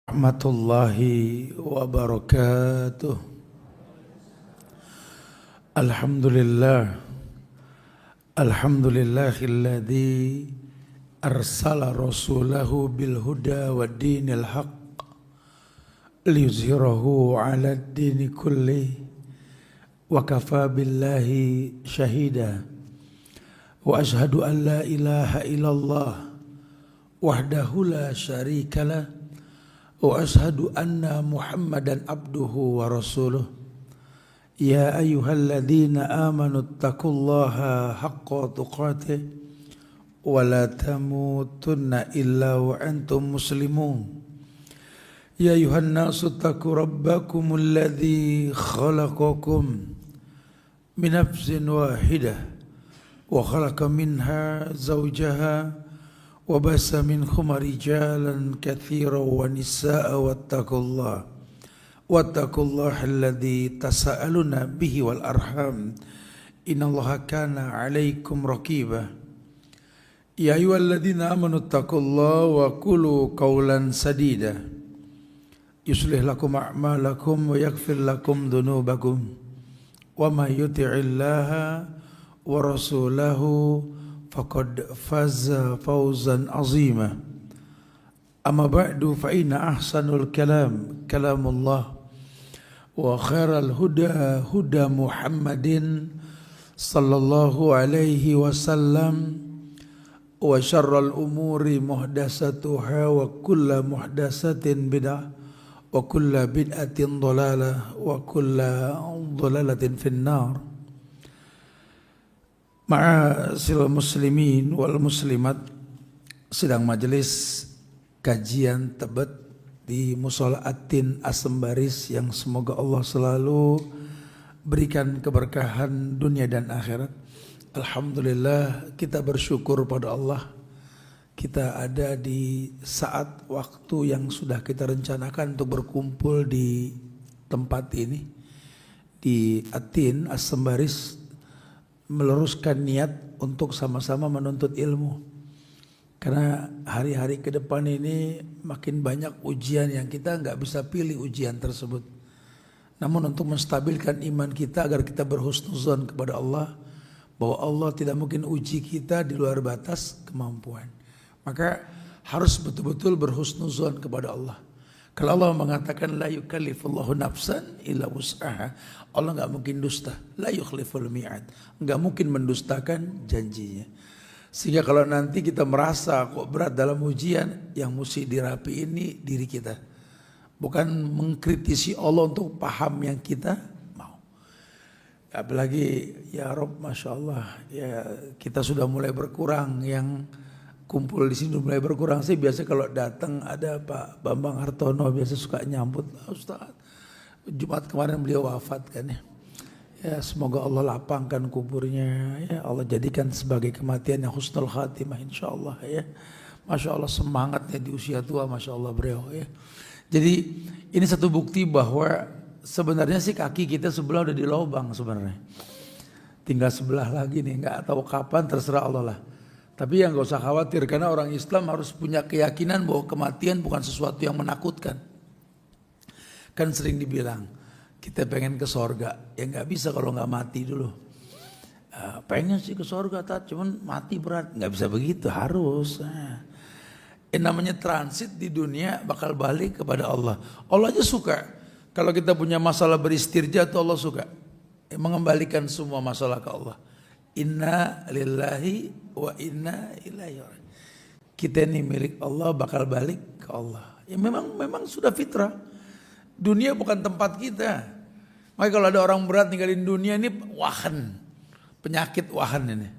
Rahmatullahi wabarakatuh. Alhamdulillahilladzi arsala rasulahu bil huda wa dinil haqq liyuzhirahu 'ala ad-dini kulli wa kafa billahi shahida wa ashhadu an la ilaha illallah wahdahu la syarikalah wa ashhadu anna Muhammadan abduhu wa rasuluh. Ya ayyuhalladzina amanu taqullaha haqqa tuqatih wa la tamutunna illa wa antum muslimun. Ya ayyuhan nasu taqu rabbakumul ladzi khalaqakum min nafsin wahidah wa khalaqa minha zawjaha wa basa minhuma rijalan katsiran wa nisaa'a wattaqullaha alladzi tasaaluna bihi wal arham innallaha kana 'alaikum raqiba. Ya ayyuhalladzina amanu taqullaha wa qulu qawlan sadida yuslih lakum a'malakum wa yaghfir lakum dhunubakum wa may yuti'illaha wa rasulahu faqad faza fawzan azima. Amma ba'du fa inna ahsanul kalamullah wa khairal huda huda Muhammadin sallallahu alaihi wasallam wa syarrul umuri muhdatsatuha wa kullu muhdatsatin bid'ah wa kullu bid'atin dhalalah wa kullu dhalalatin finnar. Ma'asyiral muslimin wal muslimat, sedang majelis kajian Tebet di Mushola At-Tin As-Sembaris yang semoga Allah selalu berikan keberkahan dunia dan akhirat. Alhamdulillah, kita bersyukur pada Allah. Kita ada di saat waktu yang sudah kita rencanakan untuk berkumpul di tempat ini, di At-Tin As-Sembaris, meluruskan niat untuk sama-sama menuntut ilmu. Karena hari-hari ke depan ini makin banyak ujian yang kita nggak bisa pilih ujian tersebut. Namun untuk menstabilkan iman kita agar kita berhusnuzon kepada Allah, bahwa Allah tidak mungkin uji kita di luar batas kemampuan, maka harus betul-betul berhusnuzon kepada Allah. Kalau Allah mengatakan la yukallifullahu nafsan illa wus'aha, Allah enggak mungkin dusta, la yukhliful mi'ad, enggak mungkin mendustakan janjinya. Sehingga kalau nanti kita merasa kok berat dalam ujian, yang mesti dirapi ini diri kita. Bukan mengkritisi Allah untuk paham yang kita mau. Apalagi ya Rob, Masya Allah, ya kita sudah mulai berkurang, yang kumpul di sini mulai berkurang. Saya biasa kalau datang ada Pak Bambang Hartono, biasa suka nyambut, Ustaz. Jumat kemarin beliau wafat kan ya. Ya semoga Allah lapangkan kuburnya, ya Allah jadikan sebagai kematian yang husnul khatimah insyaallah ya. Masya Allah semangatnya di usia tua, Masya Allah beliau ya. Jadi ini satu bukti bahwa sebenarnya sih kaki kita sebelah udah di lubang sebenarnya. Tinggal sebelah lagi nih, nggak tahu kapan, terserah Allah lah. Tapi yang gak usah khawatir, karena orang Islam harus punya keyakinan bahwa kematian bukan sesuatu yang menakutkan. Kan sering dibilang, kita pengen ke sorga, ya gak bisa kalau gak mati dulu. Pengen sih ke sorga, cuman mati berat, gak bisa begitu, harus. Namanya transit di dunia bakal balik kepada Allah. Allah aja suka, kalau kita punya masalah beristirja tuh Allah suka. Mengembalikan semua masalah ke Allah. Inna lillahi wa inna ilaihi raji'un. Kita ini milik Allah, bakal balik ke Allah. Ya memang sudah fitrah. Dunia bukan tempat kita. Makanya kalau ada orang berat ninggalin dunia ini wahan, penyakit wahan ini.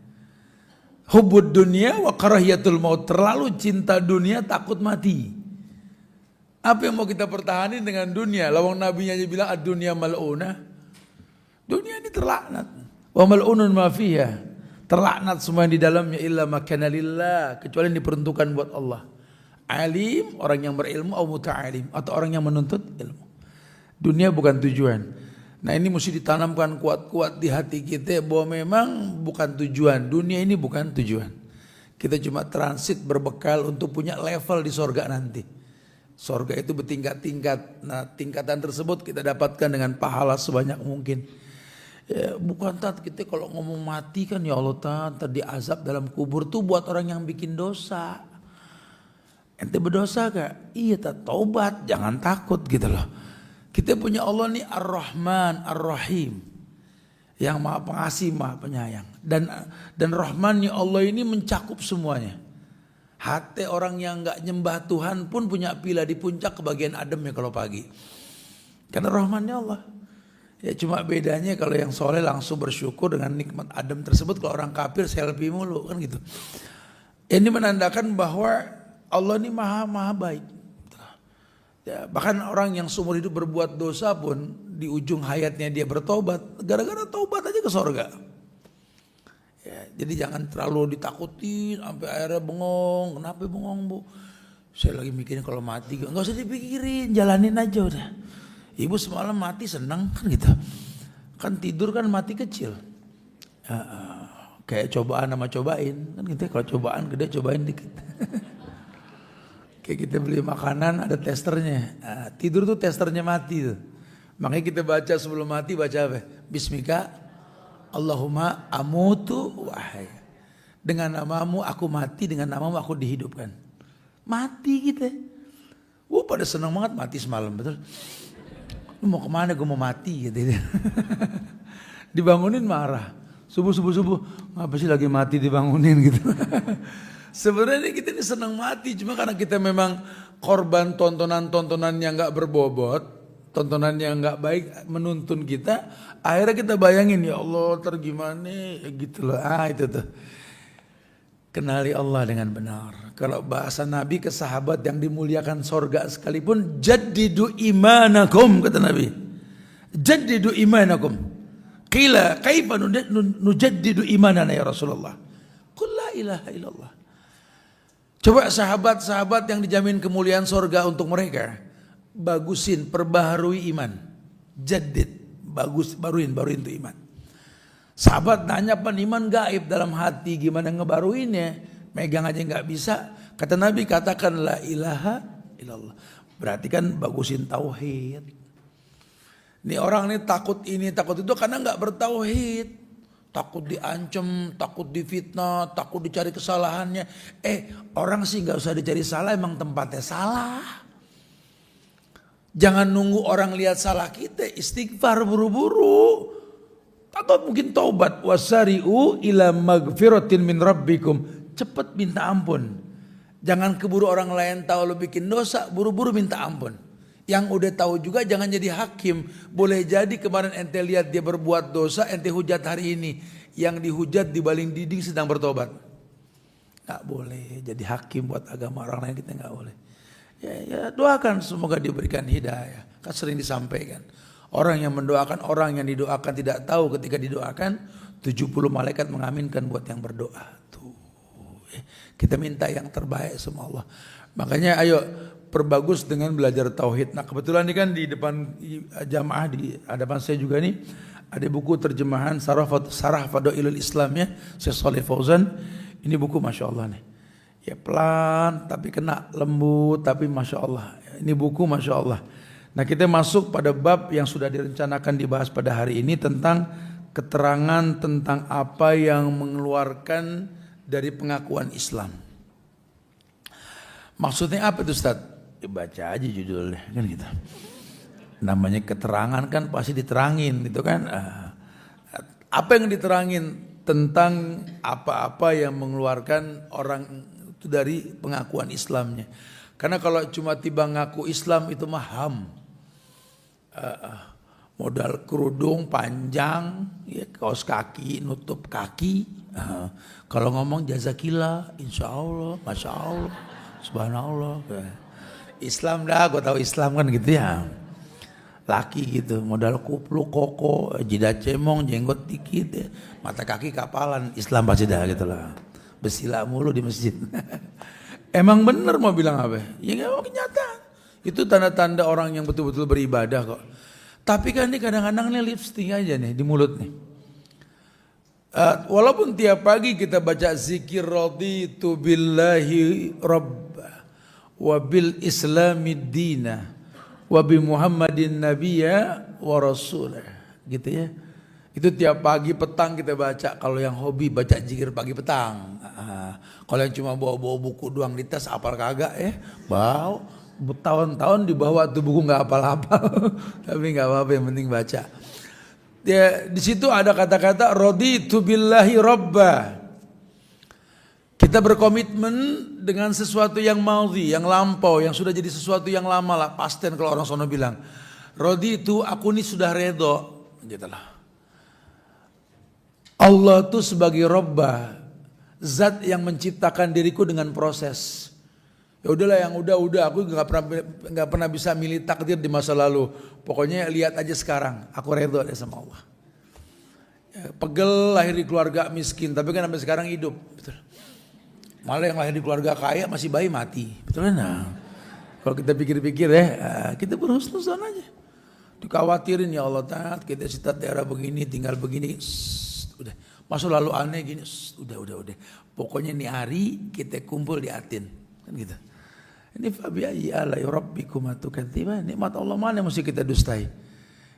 Hubbud dunia wa karahiyatul maut, terlalu cinta dunia takut mati. Apa yang mau kita pertahanin dengan dunia? Lawang nabinya aja bilang ad-dunya mal'unah. Dunia ini terlaknat. Wa mal'unun ma fiha, terlaknat semua yang di dalamnya, illa makana lillah, kecuali yang diperuntukkan buat Allah. Alim, orang yang berilmu, atau muta'alim, atau orang yang menuntut ilmu. Dunia bukan tujuan. Nah ini mesti ditanamkan kuat-kuat di hati kita bahwa memang bukan tujuan. Dunia ini bukan tujuan. Kita cuma transit berbekal untuk punya level di sorga nanti. Sorga itu bertingkat-tingkat. Nah, tingkatan tersebut kita dapatkan dengan pahala sebanyak mungkin. Ya, bukan tat kita kalau ngomong mati kan ya Allah tat diazab dalam kubur tuh buat orang yang bikin dosa. Ente berdosa gak? Iya tat, taubat, jangan takut gitu loh. Kita punya Allah nih Ar-Rahman, Ar-Rahim, yang maha pengasih, maha penyayang. Dan Rahmannya Allah ini mencakup semuanya. Hati orang yang gak nyembah Tuhan pun punya pila di puncak ke bagian ademnya kalau pagi. Karena Rahmannya Allah. Ya cuma bedanya kalau yang soleh langsung bersyukur dengan nikmat adem tersebut. Kalau orang kafir selfie mulu kan gitu. Ini menandakan bahwa Allah ini maha baik. Ya, bahkan orang yang seumur hidup berbuat dosa pun di ujung hayatnya dia bertobat. Gara-gara taubat aja ke sorga. Ya, jadi jangan terlalu ditakutin sampai akhirnya bengong. Kenapa bengong bu? Saya lagi mikirin kalau mati. Gak usah dipikirin, jalanin aja udah. Ibu semalam mati senang kan gitu. Kan tidur kan mati kecil. Kayak cobaan sama cobain kan gitu. Kalau cobaan gede cobain dikit. Kayak kita beli makanan ada testernya. Tidur tuh testernya mati tuh. Makanya kita baca sebelum mati baca apa? Bismika Allahumma amutu wahai. Dengan namamu aku mati, dengan namamu aku dihidupkan. Mati kita. Pada senang banget mati semalam betul. Lu mau kemana? Gue mau mati gitu. Dibangunin marah. Subuh. Ngapa sih lagi mati dibangunin gitu. Sebenarnya kita ini senang mati. Cuma karena kita memang korban tontonan-tontonan yang gak berbobot. Tontonan yang gak baik menuntun kita. Akhirnya kita bayangin ya Allah tergimana gitu loh. Itu tuh. Kenali Allah dengan benar. Kalau bahasa Nabi ke sahabat yang dimuliakan sorga sekalipun. Jaddidu imanakum kata Nabi. Jaddidu imanakum. Qila kaifa nujaddidu imanana ya Rasulullah. Qul la ilaha illallah. Coba sahabat-sahabat yang dijamin kemuliaan sorga untuk mereka. Bagusin, perbaharui iman. Jaddid. Baruin tuh iman. Sahabat nanya pan iman gaib dalam hati gimana ngebaruinnya, megang aja nggak bisa. Kata Nabi katakan la ilaha illallah. Berarti kan bagusin tauhid. Nih orang nih takut ini takut itu karena nggak bertauhid, takut diancam, takut difitnah, takut dicari kesalahannya. Orang sih nggak usah dicari salah, emang tempatnya salah. Jangan nunggu orang lihat salah kita, istighfar buru-buru. Atau mungkin taubat. Wasari'u ila magfiratin min rabbikum. Cepat minta ampun. Jangan keburu orang lain tahu lo bikin dosa, buru-buru minta ampun. Yang udah tahu juga jangan jadi hakim. Boleh jadi kemarin ente lihat dia berbuat dosa, ente hujat hari ini. Yang dihujat di baling dinding sedang bertobat. Gak boleh jadi hakim buat agama orang lain, kita gak boleh. Ya doakan semoga diberikan hidayah. Kan sering disampaikan. Orang yang mendoakan, orang yang didoakan tidak tahu ketika didoakan. 70 malaikat mengaminkan buat yang berdoa. Tuh, kita minta yang terbaik sama Allah. Makanya ayo perbagus dengan belajar tauhid. Nah kebetulan ini kan di depan jamaah di hadapan saya juga nih. Ada buku terjemahan Sarah Fadailul Islam ya. Syekh Shalih Fauzan. Ini buku Masya Allah nih. Ya pelan tapi kena, lembut tapi Masya Allah. Ini buku Masya Allah. Nah kita masuk pada bab yang sudah direncanakan dibahas pada hari ini tentang keterangan tentang apa yang mengeluarkan dari pengakuan Islam. Maksudnya apa itu Ustaz? Baca aja judulnya kan gitu. Namanya keterangan kan pasti diterangin gitu kan. Apa yang diterangin tentang apa-apa yang mengeluarkan orang itu dari pengakuan Islamnya. Karena kalau cuma tiba ngaku Islam itu mah ham. Modal kerudung panjang, ya, kaos kaki, nutup kaki. Kalau ngomong jazakillah, insya Allah, masya Allah, subhanallah. Islam dah, gue tahu Islam kan gitu ya. Laki gitu, modal kupluk koko, jidat cemong, jenggot dikit, ya. Mata kaki kapalan, Islam pasti dah gitu lah. Bersila mulu di masjid. Emang bener mau bilang apa? Ya nggak mau kenyataan. Itu tanda-tanda orang yang betul-betul beribadah kok. Tapi kan ini kadang-kadang nih lipstick aja nih di mulut nih. Walaupun tiap pagi kita baca zikir raditu billahi rabba wa bil islamid dina wa bi Muhammadin nabiyya wa rasulah. Gitu ya. Itu tiap pagi petang kita baca. Kalau yang hobi baca zikir pagi petang. Kalau yang cuma bawa-bawa buku doang di tas apal kagak ya. Bawa bertahun-tahun dibawa tuh buku nggak hafal-hafal. Tapi nggak apa-apa, yang penting baca. Ya, di situ ada kata-kata raditu billahi robba. Kita berkomitmen dengan sesuatu yang maudhi, yang lampau, yang sudah jadi sesuatu yang lama lah. Pasten kalau orang sono bilang. Raditu, aku ini sudah redho. Gitulah. Allah tuh sebagai robba, zat yang menciptakan diriku dengan proses. Ya udahlah, yang udah aku nggak pernah bisa milih takdir di masa lalu. Pokoknya lihat aja sekarang, aku redho deh sama Allah. Ya, pegel lahir di keluarga miskin, tapi kan sampai sekarang hidup, betul. Malah yang lahir di keluarga kaya masih bayi mati, betul kan? Nah, kalau kita pikir-pikir ya, kita berhusnuzon aja. Dikhawatirin ya Allah, kita cita daerah begini, tinggal begini, udah. Masa lalu aneh gini, udah. Pokoknya nih hari kita kumpul di Atin, kan gitu. Ini fabi'ayyi alai rabbikum tukadziban. Nikmat Allah mana yang mesti kita dustai?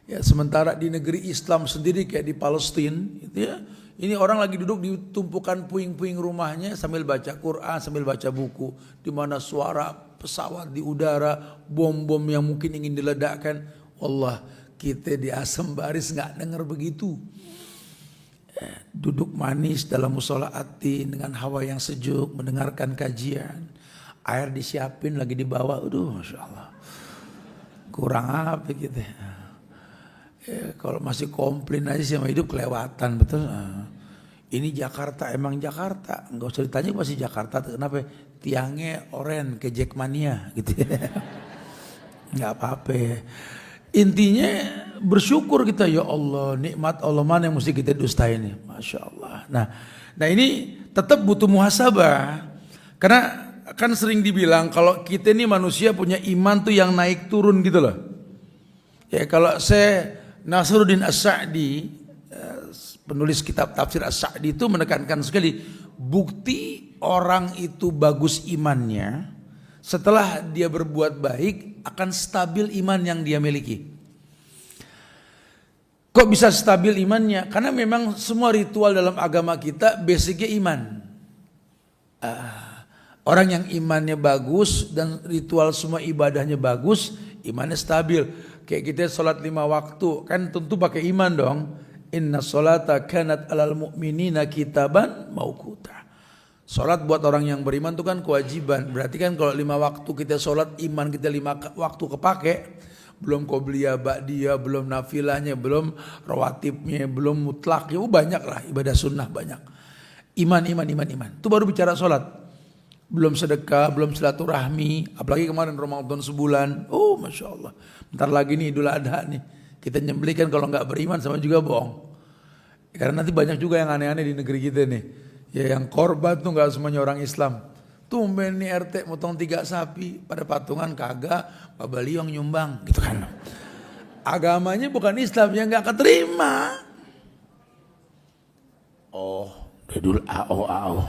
Ya, sementara di negeri Islam sendiri kayak di Palestina, gitu ya. Ini orang lagi duduk di tumpukan puing-puing rumahnya sambil baca Quran, sambil baca buku. Di mana suara pesawat di udara, bom-bom yang mungkin ingin diledakkan. Allah, kita di Asam Baris nggak dengar begitu. Duduk manis dalam mushola Atin dengan hawa yang sejuk, mendengarkan kajian. Air disiapin lagi dibawa, Masya Allah. Kurang apa gitu. Ya, kalau masih komplain aja sama hidup kelewatan, betul. Ini Jakarta, emang Jakarta. Nggak usah ditanya masih Jakarta, kenapa? Tiangnya oren ke Jackmania gitu ya. Nggak apa-apa. Intinya bersyukur kita, ya Allah, nikmat Allah mana yang mesti kita dustai ini. Masya Allah. Nah ini tetap butuh muhasabah. Karena kan sering dibilang kalau kita ini manusia punya iman tuh yang naik turun gitu loh. Ya kalau saya Nasruddin As-Sa'di, penulis kitab tafsir As-Sa'di itu menekankan sekali bukti orang itu bagus imannya setelah dia berbuat baik akan stabil iman yang dia miliki. Kok bisa stabil imannya? Karena memang semua ritual dalam agama kita basicnya iman. Orang yang imannya bagus dan ritual semua ibadahnya bagus, imannya stabil. Kayak kita sholat 5 waktu, kan tentu pakai iman dong. Inna sholata kanat alal mu'minina kitaban mauquta. Sholat buat orang yang beriman itu kan kewajiban. Berarti kan kalau 5 waktu kita sholat, iman kita 5 waktu kepake. Belum qobliyah, ba'diyah, belum nafilahnya, belum rawatibnya, belum mutlaknya. Banyak lah ibadah sunnah banyak. Iman. Itu baru bicara sholat. Belum sedekah, belum silaturahmi, apalagi kemarin Ramadan sebulan. Masya Allah. Bentar lagi nih Idul Adha nih. Kita nyembelihkan kalau nggak beriman sama juga bohong. Karena nanti banyak juga yang aneh-aneh di negeri kita nih. Ya yang korban tuh nggak semuanya orang Islam. Tumben nih RT motong 3 sapi, pada patungan kagak, Pak Baliong nyumbang, gitu kan. Agamanya bukan Islam, yang nggak keterima. Idul AO.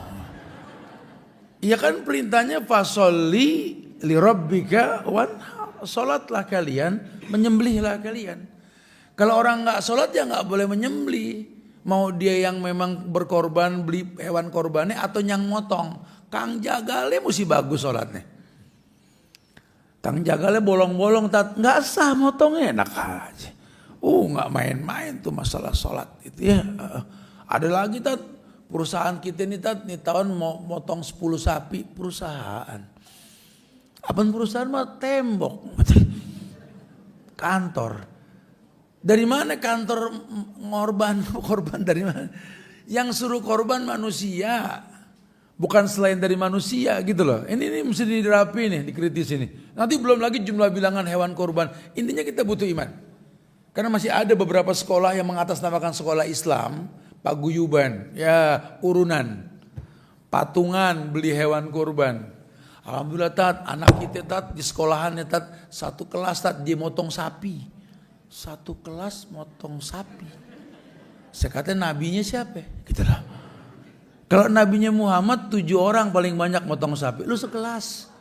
Iya kan perintahnya fasolli li rabbika wanhar. Salatlah kalian, menyembelihlah kalian. Kalau orang nggak salat ya nggak boleh menyembelih. Mau dia yang memang berkorban beli hewan korbannya atau yang motong. Kang Jagale mesti bagus salatnya. Kang Jagale bolong-bolong nggak sah motongnya, enak aja. Nggak main-main tuh masalah salat itu ya. Ada lagi perusahaan kita nih tahun mau motong 10 sapi perusahaan. Apaan perusahaan mah tembok. Kantor. Dari mana kantor korban dari mana? Yang suruh korban manusia. Bukan selain dari manusia gitu loh. Ini mesti dirapi nih, dikritis ini. Nanti belum lagi jumlah bilangan hewan korban. Intinya kita butuh iman. Karena masih ada beberapa sekolah yang mengatasnamakan sekolah Islam. Paguyuban, ya urunan, patungan beli hewan kurban. Alhamdulillah anak kita di sekolahannya satu kelas dia motong sapi. Satu kelas motong sapi. Saya kata nabinya siapa? Gitu lah. Kalau nabinya Muhammad 7 orang paling banyak motong sapi. Lu sekelas.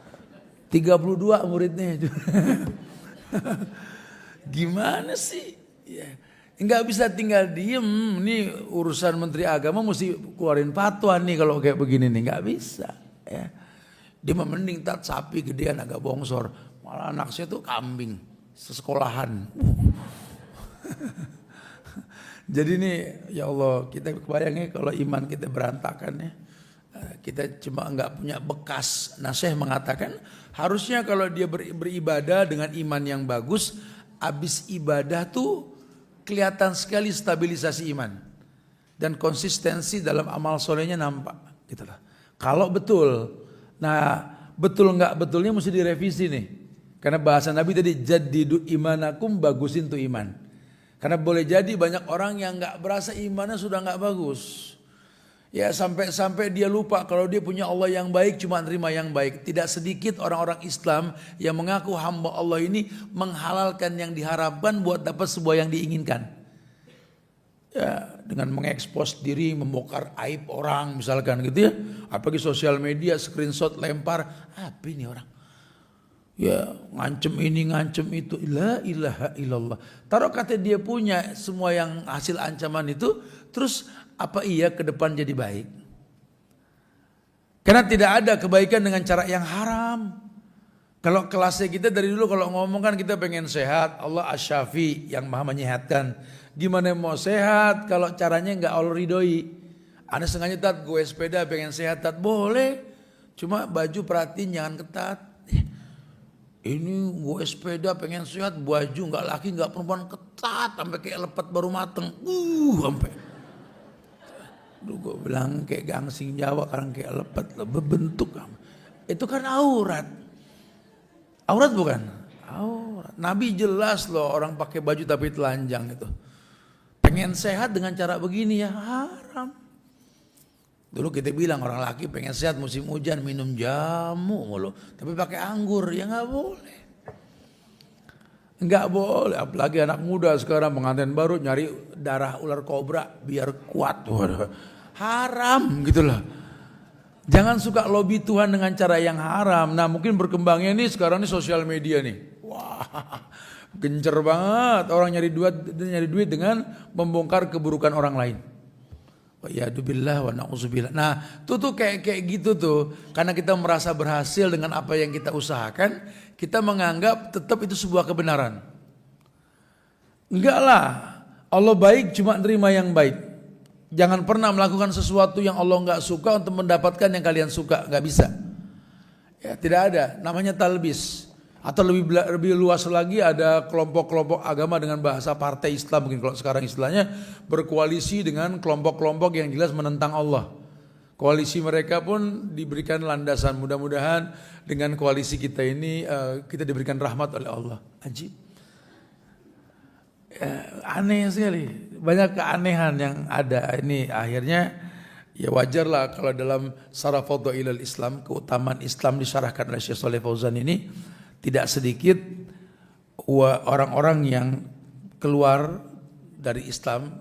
32 muridnya. Gimana sih? Ya. Nggak bisa tinggal diem. Ini urusan Menteri Agama mesti keluarin fatwa nih kalau kayak begini nih. Nggak bisa. Ya. Dia mending sapi gedean agak bongsor. Malah anak saya tuh kambing. Sesekolahan. Jadi nih ya Allah, kita bayangin kalau iman kita berantakan ya. Kita cuma nggak punya bekas. Nah Syekh mengatakan harusnya kalau dia beribadah dengan iman yang bagus, habis ibadah tuh kelihatan sekali stabilisasi iman dan konsistensi dalam amal solehnya nampak gitu lah. Kalau betul, nah betul nggak betulnya mesti direvisi nih. Karena bahasa Nabi tadi jadidu imanakum, bagusin tuh iman. Karena boleh jadi banyak orang yang nggak berasa imannya sudah nggak bagus. Ya sampai dia lupa kalau dia punya Allah yang baik, cuma terima yang baik. Tidak sedikit orang-orang Islam yang mengaku hamba Allah ini menghalalkan yang diharapkan buat dapat sebuah yang diinginkan. Ya, dengan mengekspos diri, membongkar aib orang misalkan gitu ya. Apalagi sosial media, screenshot lempar, apa ini orang? Ya ngancem ini ngancem itu, la ilaha illallah. Taruh kata dia punya semua yang hasil ancaman itu, terus apa iya ke depan jadi baik? Karena tidak ada kebaikan dengan cara yang haram. Kalau kelasnya kita dari dulu kalau ngomong kan kita pengen sehat, Allah Asy-Syafi yang maha menyehatkan. Gimana mau sehat kalau caranya nggak Allah ridhoi? Anda sengaja tat gue sepeda pengen sehat tat boleh, cuma baju perhatiin jangan ketat. Ini gue sepeda pengen sehat, baju nggak laki nggak perempuan ketat sampai kayak lepet baru mateng, sampai. Duh gue bilang kayak gangsing Jawa karena kayak lepet berbentuk. Itu kan aurat. Aurat bukan? Aurat. Nabi jelas loh orang pakai baju tapi telanjang itu. Pengen sehat dengan cara begini ya haram. Dulu kita bilang orang laki pengen sehat musim hujan minum jamu mulu. Tapi pakai anggur ya nggak boleh. Nggak boleh. Apalagi anak muda sekarang pengantin baru nyari darah ular kobra biar kuat. Waduh. Haram gitu loh. Jangan suka lobby Tuhan dengan cara yang haram. Nah mungkin berkembangnya nih sekarang nih sosial media nih. Wah gencer banget. Orang nyari duit dengan membongkar keburukan orang lain. Wa'iyadu-billah wa na'udzubillah. Nah tuh kayak gitu tuh. Karena kita merasa berhasil dengan apa yang kita usahakan. Kita menganggap tetap itu sebuah kebenaran. Enggak lah. Allah baik cuma terima yang baik. Jangan pernah melakukan sesuatu yang Allah enggak suka untuk mendapatkan yang kalian suka. Enggak bisa. Ya, tidak ada. Namanya talbis. Atau lebih luas lagi ada kelompok-kelompok agama dengan bahasa partai Islam mungkin kalau sekarang istilahnya berkoalisi dengan kelompok-kelompok yang jelas menentang Allah. Koalisi mereka pun diberikan landasan, mudah-mudahan dengan koalisi kita ini kita diberikan rahmat oleh Allah. Ajib. Aneh sekali, banyak keanehan yang ada. Ini akhirnya ya wajar lah kalau dalam Syarah Fadhailul Islam, keutamaan Islam disyarahkan oleh Syekh Shalih Fauzan ini. Tidak sedikit orang-orang yang keluar dari Islam,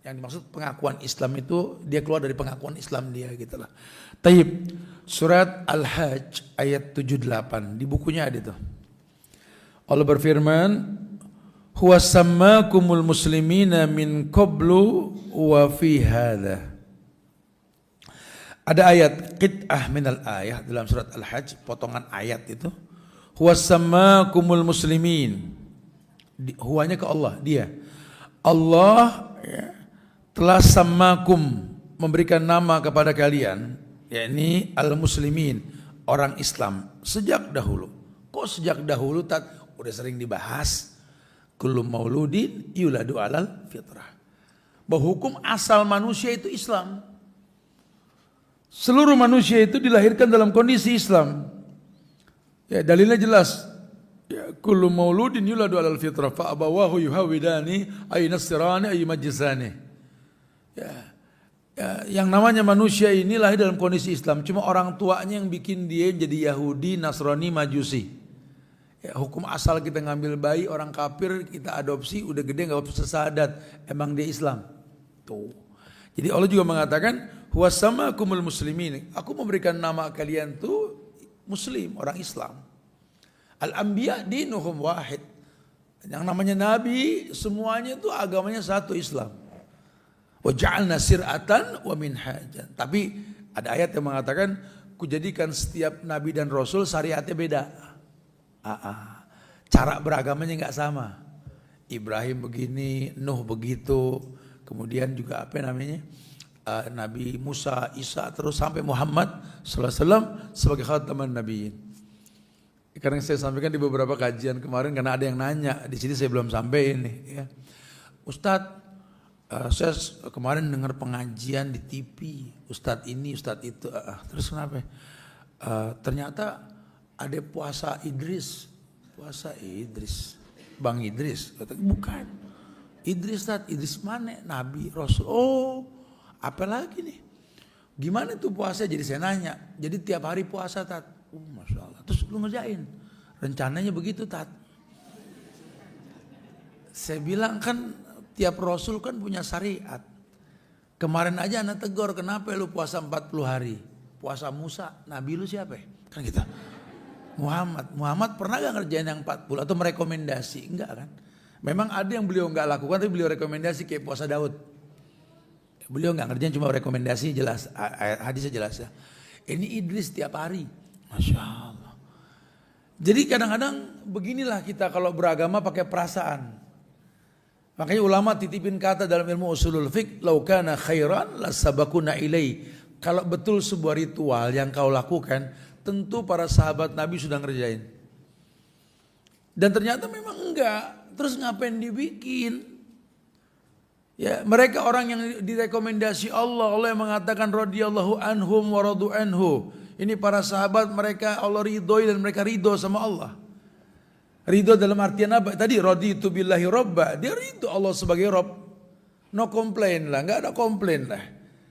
yang dimaksud pengakuan Islam itu dia keluar dari pengakuan Islam dia gitu lah. Taib, surat Al-Hajj ayat 78 di bukunya ada tuh. Allah berfirman, "Huwa sammakumul muslimina min qablu wa fi hadza." Ada ayat qit'ah minal ayah dalam surat Al-Hajj, potongan ayat itu. Huwasammakumul muslimin. Huwanya ke Allah, dia. Allah ya, telah sammakum, memberikan nama kepada kalian, yakni al-muslimin, orang Islam sejak dahulu. Kok sejak dahulu udah sering dibahas. Kullu mauludin yuladu alal fitrah. Bahwa hukum asal manusia itu Islam. Seluruh manusia itu dilahirkan dalam kondisi Islam. Ya, dalilnya jelas. Ya, kullu mauludin yuladu alal fitrah fa abawahu yuhawidani ay nasrani ay majisani. Ya, yang namanya manusia ini lahir dalam kondisi Islam. Cuma orang tuanya yang bikin dia jadi Yahudi, Nasrani, Majusi. Ya, hukum asal kita ngambil bayi orang kafir kita adopsi, udah gede nggak usah syahadat, emang dia Islam. Tuh. Jadi Allah juga mengatakan huwasamakumul muslimin. Aku memberikan nama kalian tuh Muslim, orang Islam. Al-anbiya dinuhum wahid. Yang namanya nabi semuanya itu agamanya satu, Islam. Wa ja'alna sir'atan wa minhajan. Tapi ada ayat yang mengatakan kujadikan setiap nabi dan rasul syariatnya beda. Cara beragamanya enggak sama. Ibrahim begini, Nuh begitu, kemudian juga apa namanya? Nabi Musa, Isa, terus sampai Muhammad sallallahu alaihi wasallam sebagai khataman nabiyyin. Karena saya sampaikan di beberapa kajian kemarin karena ada yang nanya, di sini saya belum sampai ini ya. Ustadz, saya kemarin dengar pengajian di TV, Ustadz ini, Ustadz itu, terus kenapa? Ternyata ada puasa Idris, Bang Idris, bukan. Idris, Ustadz, Idris mana? Nabi, Rasul. Oh, apa lagi nih? Gimana tuh puasa? Jadi saya nanya. Jadi tiap hari puasa, Tat. Masya Allah. Terus lu ngerjain? Rencananya begitu, Tat. Saya bilang kan tiap Rasul kan punya syariat. Kemarin aja anak tegur, kenapa lu puasa 40 hari? Puasa Musa, Nabi lu siapa ya? Kan gitu. Muhammad pernah gak ngerjain yang 40 atau merekomendasi? Enggak kan? Memang ada yang beliau gak lakukan tapi beliau rekomendasi kayak puasa Daud. Beliau nggak ngerjain, cuma rekomendasi jelas, hadisnya jelas ya. Ini Idris tiap hari, Masya Allah. Jadi kadang-kadang beginilah kita kalau beragama pakai perasaan. Makanya ulama titipin kata dalam ilmu usulul fiqh, "Lau kana khairan lasabaquna ilai." Kalau betul sebuah ritual yang kau lakukan, tentu para sahabat Nabi sudah ngerjain. Dan ternyata memang enggak. Terus ngapain dibikin? Ya, mereka orang yang direkomendasi Allah yang mengatakan radhiyallahu anhum wa radu anhu. Ini para sahabat mereka Allah ridhoi dan mereka ridho sama Allah. Ridho dalam artian apa? Tadi raditu billahi robba, dia ridho Allah sebagai Rob. No complain lah, nggak ada komplain lah.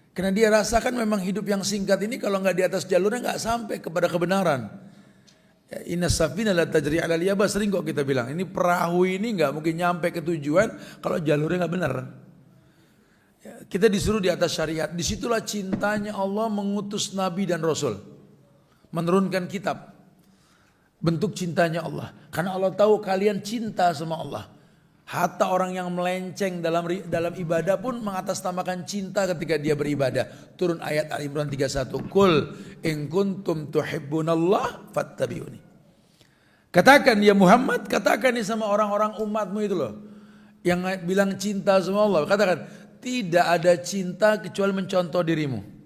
Karena dia rasakan memang hidup yang singkat ini kalau nggak di atas jalurnya nggak sampai kepada kebenaran. Ya, inna safina la tajri 'alal yabas, sering kok kita bilang ini perahu ini nggak mungkin nyampe ke tujuan kalau jalurnya nggak benar. Ya, kita disuruh di atas syariat. Disitulah cintanya Allah mengutus Nabi dan Rasul, menurunkan kitab. Bentuk cintanya Allah. Karena Allah tahu kalian cinta sama Allah. Hatta orang yang melenceng dalam ibadah pun mengatasnamakan cinta ketika dia beribadah. Turun ayat Al-Imran 31. Qul in kuntum tuhibbunallah fattabi'uni. Katakan ya Muhammad, katakan nih sama orang-orang umatmu itu loh, yang bilang cinta sama Allah. Katakan, tidak ada cinta kecuali mencontoh dirimu.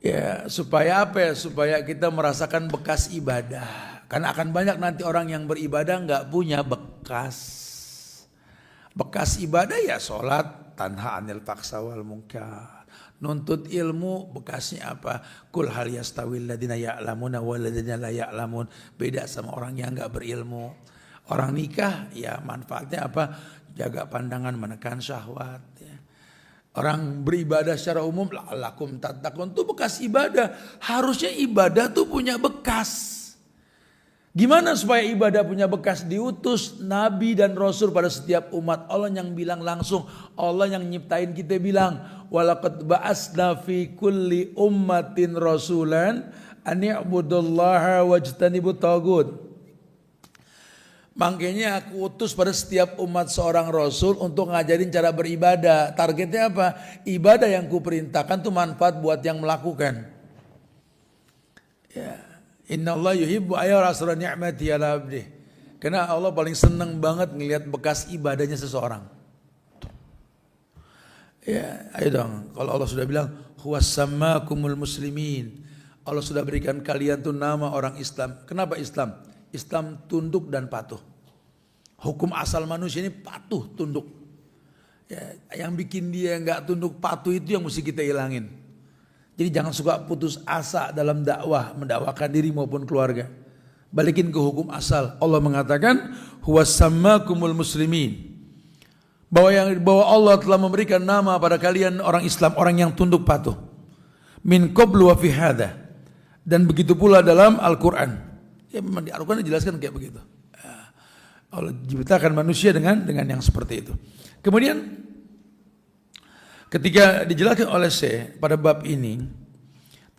Ya, supaya apa ya? Supaya kita merasakan bekas ibadah. Karena akan banyak nanti orang yang beribadah nggak punya bekas. Bekas ibadah ya sholat, tanha anil faksa wal munkar. Nuntut ilmu bekasnya apa? Kul hal yastawil ladina ya'lamuna wal ladina la ya'lamun. Beda sama orang yang nggak berilmu. Orang nikah ya manfaatnya apa? Jaga pandangan, menekan syahwat. Ya. Orang beribadah secara umum, la'allakum tattaqun, itu bekas ibadah. Harusnya ibadah tuh punya bekas. Gimana supaya ibadah punya bekas? Diutus Nabi dan Rasul pada setiap umat. Allah yang bilang langsung, Allah yang nyiptain kita bilang, walaqad ba'asna fi kulli ummatin rasulan an i'budullaha wajtanibut taghut. Makanya aku utus pada setiap umat seorang Rasul untuk ngajarin cara beribadah. Targetnya apa? Ibadah yang kuperintahkan itu manfaat buat yang melakukan. Ya. Inna Allah yuhibbu ayyara ni'mati ala abdih. Karena Allah paling senang banget ngelihat bekas ibadahnya seseorang. Ya, ayo dong. Kalau Allah sudah bilang, huwasammakumul muslimin. Allah sudah berikan kalian tuh nama orang Islam. Kenapa Islam? Islam tunduk dan patuh. Hukum asal manusia ini patuh, tunduk. Ya, yang bikin dia nggak tunduk patuh itu yang mesti kita hilangin. Jadi jangan suka putus asa dalam dakwah, mendakwakan diri maupun keluarga. Balikin ke hukum asal. Allah mengatakan, huwasammakumul muslimin. Bahwa Allah telah memberikan nama pada kalian orang Islam, orang yang tunduk patuh. Min qablu wa fi hadha. Dan begitu pula dalam Al-Quran. Ya memang di Al-Quran dijelaskan kayak begitu. Allah ciptakan manusia dengan yang seperti itu. Kemudian ketika dijelaskan oleh Syekh pada bab ini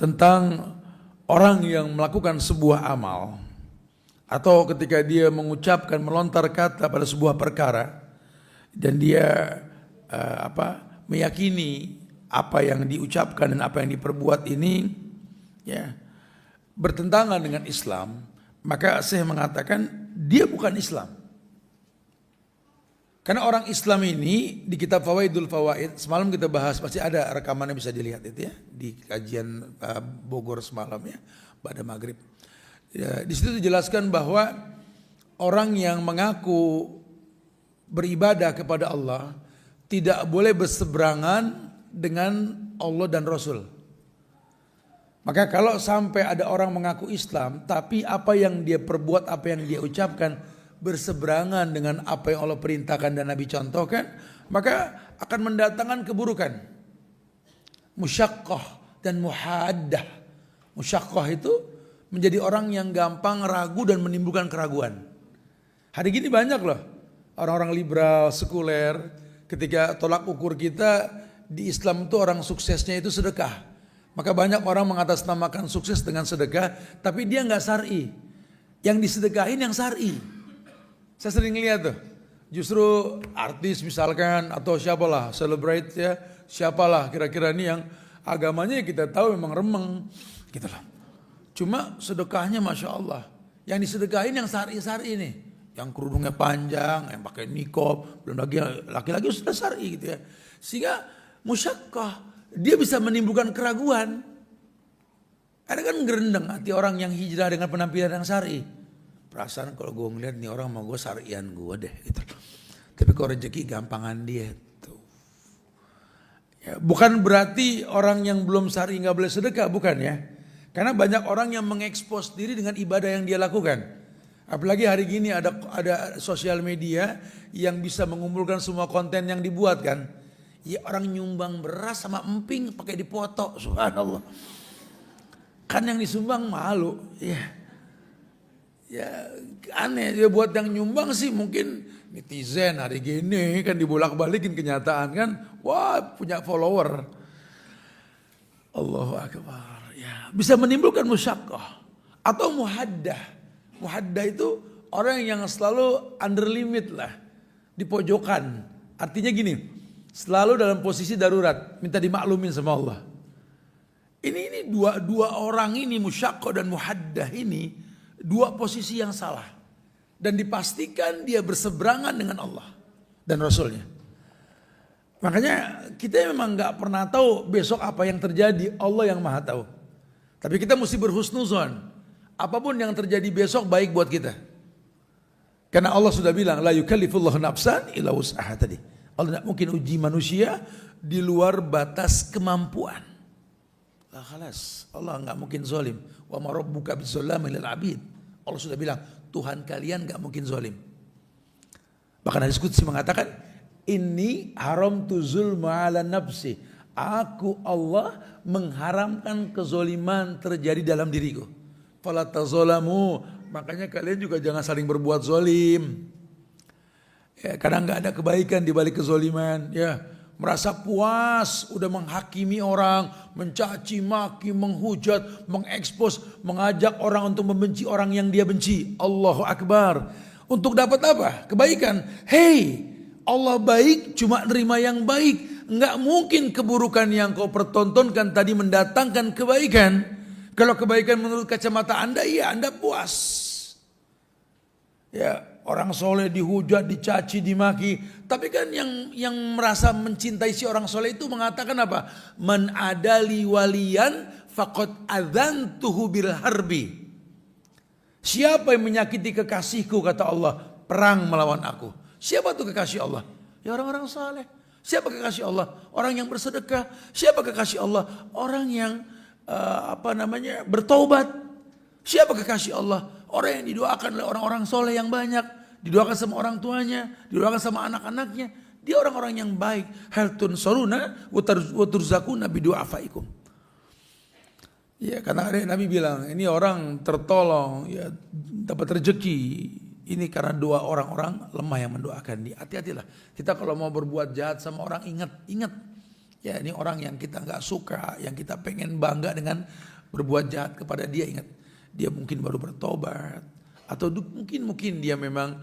tentang orang yang melakukan sebuah amal atau ketika dia mengucapkan melontar kata pada sebuah perkara dan dia meyakini apa yang diucapkan dan apa yang diperbuat ini ya bertentangan dengan Islam, maka saya mengatakan dia bukan Islam. Karena orang Islam ini di kitab Fawaidul Fawaid, semalam kita bahas, pasti ada rekamannya bisa dilihat itu ya, di kajian Bogor semalam ya, pada maghrib. Ya, di situ dijelaskan bahwa orang yang mengaku beribadah kepada Allah tidak boleh berseberangan dengan Allah dan Rasul. Maka kalau sampai ada orang mengaku Islam, tapi apa yang dia perbuat, apa yang dia ucapkan berseberangan dengan apa yang Allah perintahkan dan Nabi contohkan, maka akan mendatangkan keburukan. Musyaqqah dan muhaddah. Musyaqqah itu menjadi orang yang gampang ragu dan menimbulkan keraguan. Hari gini banyak loh orang-orang liberal, sekuler, ketika tolak ukur kita di Islam itu orang suksesnya itu sedekah. Maka banyak orang mengatasnamakan sukses dengan sedekah, tapi dia nggak syar'i. Yang disedekahin yang syar'i. Saya sering lihat tuh, justru artis misalkan atau siapalah, celebrate ya, siapalah kira-kira ini yang agamanya kita tahu memang remeng, gitu lah. Cuma sedekahnya masya Allah, yang disedekahin yang syar'i nih, yang kerudungnya panjang, yang pakai nikob, belum lagi laki-laki sudah syar'i gitu ya, sehingga musyaqqah. Dia bisa menimbulkan keraguan. Ada kan gerendeng hati orang yang hijrah dengan penampilan yang syar'i. Perasaan kalau gue ngeliat nih orang mau gue syar'ian gue deh gitu. Tapi kalau rezeki gampangan dia tuh. Ya, bukan berarti orang yang belum syar'i nggak boleh sedekah, bukan ya. Karena banyak orang yang mengekspos diri dengan ibadah yang dia lakukan. Apalagi hari gini ada sosial media yang bisa mengumpulkan semua konten yang dibuat kan. Ya orang nyumbang beras sama emping pakai dipoto, subhanallah. Kan yang disumbang malu, ya aneh. Ya buat yang nyumbang sih mungkin netizen hari gini kan dibolak-balikin kenyataan kan, wah punya follower. Allahu Akbar. Ya bisa menimbulkan musyaqqah atau muhaddah. Muhaddah itu orang yang selalu under limit lah, di pojokan. Artinya gini. Selalu dalam posisi darurat, minta dimaklumin sama Allah. Ini dua orang ini, musyaqqah dan muhaddah ini, dua posisi yang salah. Dan dipastikan dia berseberangan dengan Allah dan Rasulnya. Makanya kita memang gak pernah tahu besok apa yang terjadi, Allah yang maha tahu. Tapi kita mesti berhusnuzon. Apapun yang terjadi besok baik buat kita. Karena Allah sudah bilang, la yukallifullahu nafsan illa wus'aha tadi. Allah tidak mungkin uji manusia di luar batas kemampuan. Lah khalas, Allah nggak mungkin zalim. Wa ma rabbuka bizzallamil lil abid. Allah sudah bilang, Tuhan kalian nggak mungkin zalim. Bahkan hadis qudsi mengatakan, inni haramtu zulma ala nafsi. Aku Allah mengharamkan kezoliman terjadi dalam diriku. Fala tazalamu. Makanya kalian juga jangan saling berbuat zalim. Ya, kadang nggak ada kebaikan di balik kezoliman, ya merasa puas, udah menghakimi orang, mencaci maki, menghujat, mengekspos, mengajak orang untuk membenci orang yang dia benci. Allahu Akbar. Untuk dapat apa? Kebaikan. Hey, Allah baik, cuma nerima yang baik. Nggak mungkin keburukan yang kau pertontonkan tadi mendatangkan kebaikan. Kalau kebaikan menurut kacamata Anda, iya Anda puas. Ya. Orang soleh dihujat, dicaci, dimaki. Tapi kan yang merasa mencintai si orang soleh itu mengatakan apa? Man adali waliyan faqad adzantuhu bil harbi. Siapa yang menyakiti kekasihku kata Allah, perang melawan aku. Siapa tuh kekasih Allah? Ya orang-orang soleh. Siapa kekasih Allah? Orang yang bersedekah. Siapa kekasih Allah? Orang yang bertaubat. Siapa kekasih Allah? Orang yang didoakan oleh orang-orang soleh yang banyak. Didoakan sama orang tuanya, didoakan sama anak-anaknya. Dia orang-orang yang baik. Hal tunsuruna wa turzaquna bi du'afaikum. Ya, karena Nabi bilang, ini orang tertolong, ya dapat rezeki. Ini karena doa orang-orang lemah yang mendoakan dia. Hati-hatilah. Kita kalau mau berbuat jahat sama orang, ingat. Ya ini orang yang kita nggak suka, yang kita pengen bangga dengan berbuat jahat kepada dia, ingat dia mungkin baru bertobat atau mungkin dia memang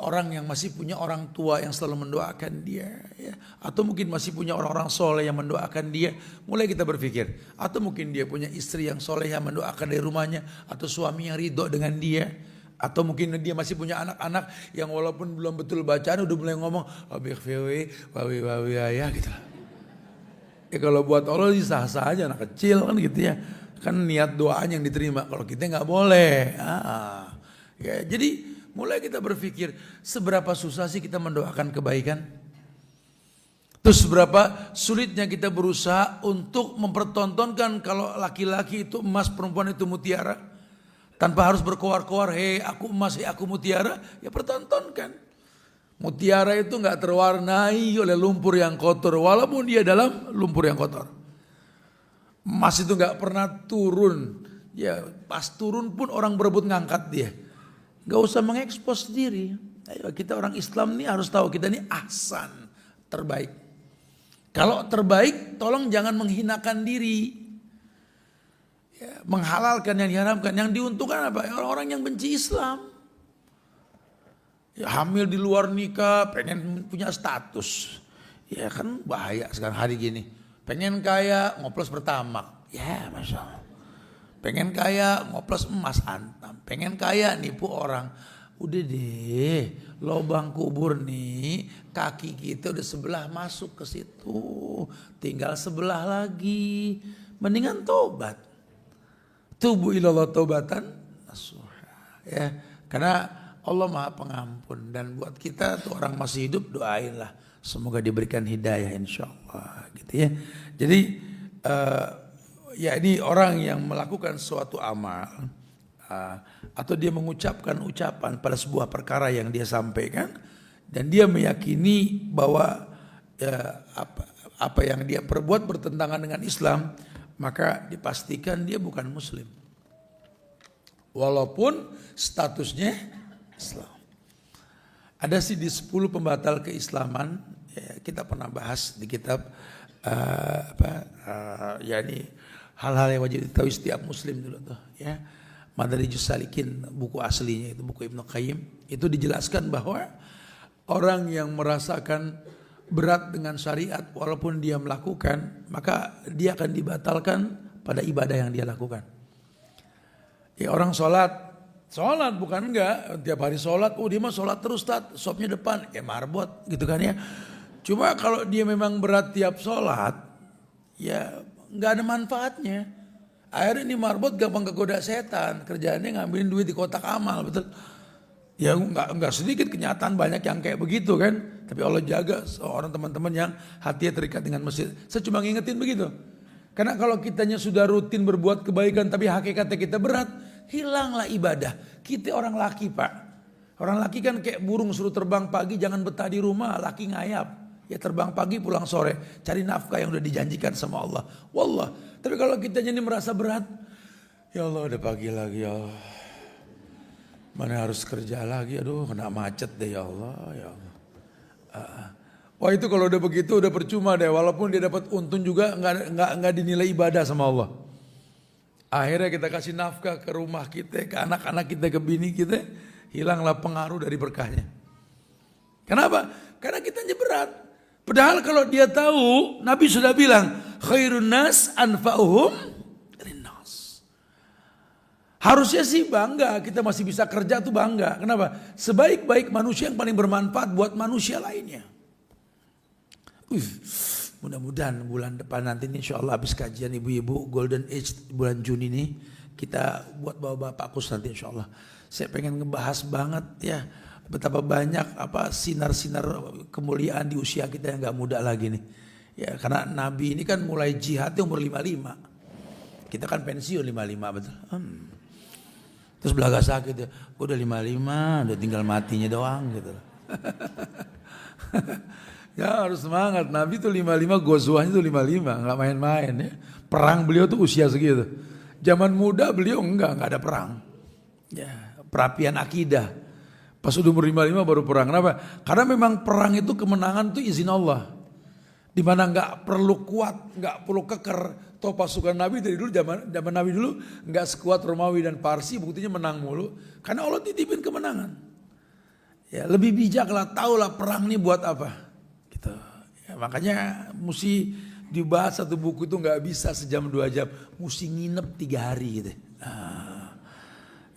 orang yang masih punya orang tua yang selalu mendoakan dia, ya. Atau mungkin masih punya orang-orang soleh yang mendoakan dia. Mulai kita berpikir, atau mungkin dia punya istri yang soleh yang mendoakan dari rumahnya, atau suami yang ridho dengan dia, atau mungkin dia masih punya anak-anak yang walaupun belum betul bacaan udah mulai ngomong wawi ya gitu lah. Ya kalau buat Allah sih sah-sah aja, anak kecil kan gitu ya. Kan niat doanya yang diterima, kalau kita nggak boleh. Ya, jadi mulai kita berpikir, seberapa susah sih kita mendoakan kebaikan? Terus seberapa sulitnya kita berusaha untuk mempertontonkan kalau laki-laki itu emas, perempuan itu mutiara. Tanpa harus berkoar-koar, hei aku emas, hei aku mutiara. Ya pertontonkan. Mutiara itu gak terwarnai oleh lumpur yang kotor, walaupun dia dalam lumpur yang kotor. Emas itu gak pernah turun. Ya pas turun pun orang berebut ngangkat dia. Gak usah mengekspos diri. Ayo, kita orang Islam nih harus tahu kita ini ahsan, terbaik. Kalau terbaik, tolong jangan menghinakan diri. Ya, menghalalkan yang diharamkan. Yang diuntungkan apa? Orang-orang yang benci Islam. Ya, hamil di luar nikah, pengen punya status. Ya kan bahaya sekarang hari gini. Pengen kaya, ngoplos pertamak. Ya Masya Allah. Pengen kaya, ngoplos emas antam. Pengen kaya, nipu orang. Udah deh, lubang kubur nih, kaki kita udah sebelah masuk ke situ. Tinggal sebelah lagi. Mendingan tobat. Tubu ilallah taubatan nasuha. Ya, karena Allah Maha Pengampun. Dan buat kita tuh orang masih hidup, doainlah. Semoga diberikan hidayah insyaAllah. Gitu ya. Jadi ya ini orang yang melakukan suatu amal atau dia mengucapkan ucapan pada sebuah perkara yang dia sampaikan dan dia meyakini bahwa apa yang dia perbuat bertentangan dengan Islam, maka dipastikan dia bukan muslim walaupun statusnya Islam. Ada sih di 10 pembatal keislaman, ya, kita pernah bahas di kitab yakni hal-hal yang wajib diketahui setiap muslim dulu tuh, ya. Madarijus Salikin, buku aslinya itu buku Ibnu Qayyim, itu dijelaskan bahwa orang yang merasakan berat dengan syariat walaupun dia melakukan, maka dia akan dibatalkan pada ibadah yang dia lakukan. Ya, orang sholat bukan enggak, tiap hari sholat, dia mah sholat terus, sopnya depan, kayak marbot gitu kan ya. Cuma kalau dia memang berat tiap sholat, ya nggak ada manfaatnya. Akhirnya ini marbot gampang kegoda setan, kerjaannya ngambilin duit di kotak amal, betul. Ya nggak sedikit kenyataan banyak yang kayak begitu kan. Tapi Allah jaga seorang teman-teman yang hatinya terikat dengan masjid. Saya cuma ngingetin begitu. Karena kalau kitanya sudah rutin berbuat kebaikan tapi hakikatnya kita berat, hilanglah ibadah. Kita orang laki Pak. Orang laki kan kayak burung suruh terbang pagi jangan betah di rumah, laki ngayap. Ya terbang pagi pulang sore, cari nafkah yang udah dijanjikan sama Allah. Wallah, tapi kalau kita ini merasa berat, ya Allah udah pagi lagi ya Allah. Mana harus kerja lagi, aduh kena macet deh ya Allah, ya Allah. Wah itu kalau udah begitu udah percuma deh, walaupun dia dapat untung juga nggak dinilai ibadah sama Allah. Akhirnya kita kasih nafkah ke rumah kita, ke anak-anak kita, ke bini kita, hilanglah pengaruh dari berkahnya. Kenapa? Karena kita aja berat. Padahal kalau dia tahu, Nabi sudah bilang, khairun nas anfa'uhum linnas. Harusnya sih bangga, kita masih bisa kerja tuh bangga. Kenapa? Sebaik-baik manusia yang paling bermanfaat buat manusia lainnya. Mudah-mudahan bulan depan nanti insya Allah habis kajian ibu-ibu Golden Age bulan Juni ini, kita buat bapak-bapak khusus nanti insya Allah. Saya pengen ngebahas banget ya. Betapa banyak sinar-sinar kemuliaan di usia kita yang gak muda lagi nih. Ya karena Nabi ini kan mulai jihadnya umur 55. Kita kan pensiun 55 betul. Terus belaga sakit ya. Gue udah 55, udah tinggal matinya doang gitu. Ya harus semangat. Nabi tuh 55, gozuahnya tuh 55, gak main-main ya. Perang beliau tuh usia segitu. Zaman muda beliau enggak ada perang. Ya, perapian akidah. Pas udah umur 55 baru perang. Kenapa? Karena memang perang itu kemenangan itu izin Allah. Dimana gak perlu kuat, gak perlu keker. Toh pasukan Nabi dari dulu zaman Nabi dulu nggak sekuat Romawi dan Parsi, buktinya menang mulu. Karena Allah titipin kemenangan. Ya lebih bijak lah, tahulah perang ini buat apa. Gitu. Ya, makanya mesti dibahas satu buku itu nggak bisa sejam 2 jam, mesti nginep 3 hari gitu.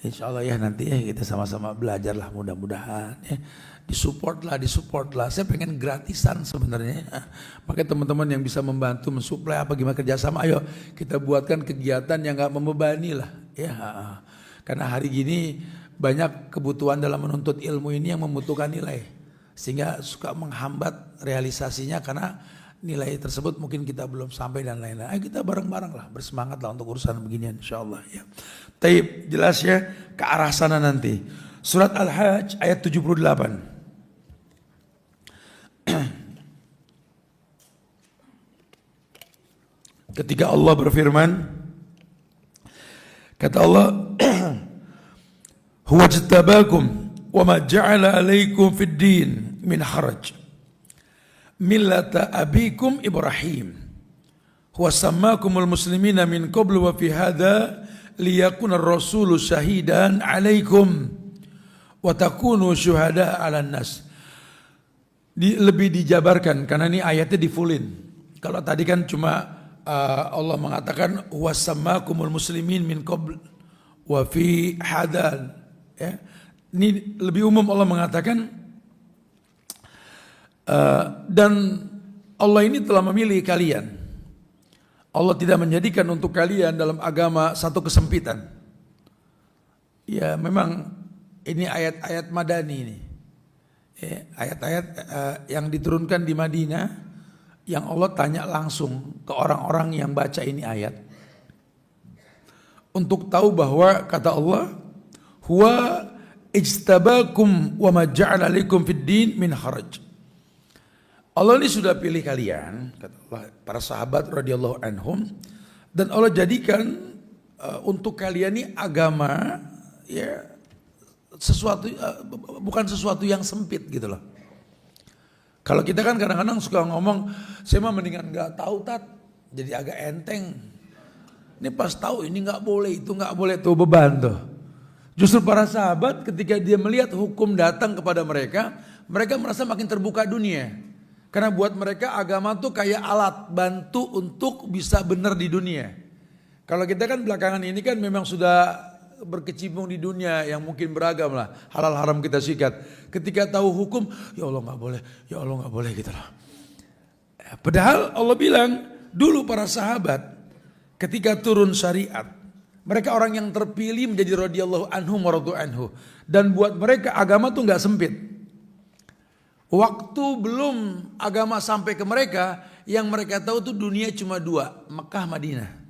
Insya Allah ya nanti ya kita sama-sama belajar lah mudah-mudahan ya. Disupport lah. Saya pengen gratisan sebenarnya. Makanya teman-teman yang bisa membantu mensuplai apa gimana kerjasama, ayo kita buatkan kegiatan yang nggak membebani lah ya. Karena hari gini banyak kebutuhan dalam menuntut ilmu ini yang membutuhkan nilai, sehingga suka menghambat realisasinya karena nilai tersebut mungkin kita belum sampai dan lain-lain. Ayo kita bareng-bareng lah, bersemangat lah untuk urusan beginian insyaallah ya. Taib, jelas ya ke arah sana nanti. Surat Al-Hajj ayat 78. Ketika Allah berfirman, kata Allah, huwa jtabakum wa ma ja'ala alaikum fid din min haraj millata abikum Ibrahim huwa sammakumul muslimina min qablu wa fi hadha liyakuna ar-rasulu syahidan alaikum wa takunu syuhada 'alan nas. Lebih dijabarkan karena ini ayatnya di fullin. Kalau tadi kan cuma Allah mengatakan wasammakumul muslimin min qabl wa fi hadal ya. Ini lebih umum Allah mengatakan dan Allah ini telah memilih kalian. Allah tidak menjadikan untuk kalian dalam agama satu kesempitan. Ya memang ini ayat-ayat Madani ini. Ya, ayat-ayat yang diturunkan di Madinah yang Allah tanya langsung ke orang-orang yang baca ini ayat untuk tahu bahwa kata Allah huwa ijtabakum wa ma ja'ala alaikum fid din min haraj. Allah ini sudah pilih kalian kata Allah, para sahabat radhiyallahu anhum, dan Allah jadikan untuk kalian ini agama ya sesuatu bukan sesuatu yang sempit gitu loh. Kalau kita kan kadang-kadang suka ngomong, saya mah mendingan nggak tahu tat, jadi agak enteng. Ini pas tahu ini nggak boleh, itu nggak boleh, tuh beban tuh. Justru para sahabat ketika dia melihat hukum datang kepada mereka, mereka merasa makin terbuka dunia. Karena buat mereka agama tuh kayak alat bantu untuk bisa benar di dunia. Kalau kita kan belakangan ini kan memang sudah berkecimpung di dunia yang mungkin beragam lah, halal haram kita sikat. Ketika tahu hukum, ya Allah nggak boleh, ya Allah nggak boleh gitu lah. Padahal Allah bilang dulu para sahabat ketika turun syariat, mereka orang yang terpilih menjadi radhiyallahu anhum wa radu anhu, dan buat mereka agama tuh nggak sempit. Waktu belum agama sampai ke mereka, yang mereka tahu tuh dunia cuma 2, Mekah, Madinah.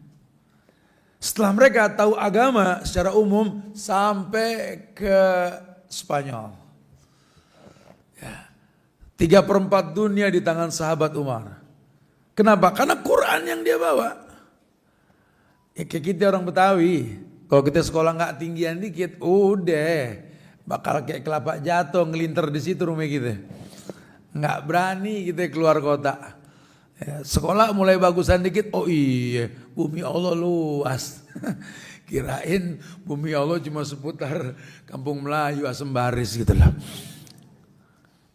Setelah mereka tahu agama secara umum sampai ke Spanyol. Ya. 3/4 dunia di tangan sahabat Umar. Kenapa? Karena Quran yang dia bawa. Ya kayak kita orang Betawi. Kalau kita sekolah nggak tinggian dikit, udah bakal kayak kelapa jatuh ngelinter di situ rumah kita. Nggak berani kita keluar kota. Ya, sekolah mulai bagusan dikit, oh iya bumi Allah luas. Kirain bumi Allah cuma seputar Kampung Melayu, Asembaris gitu lah.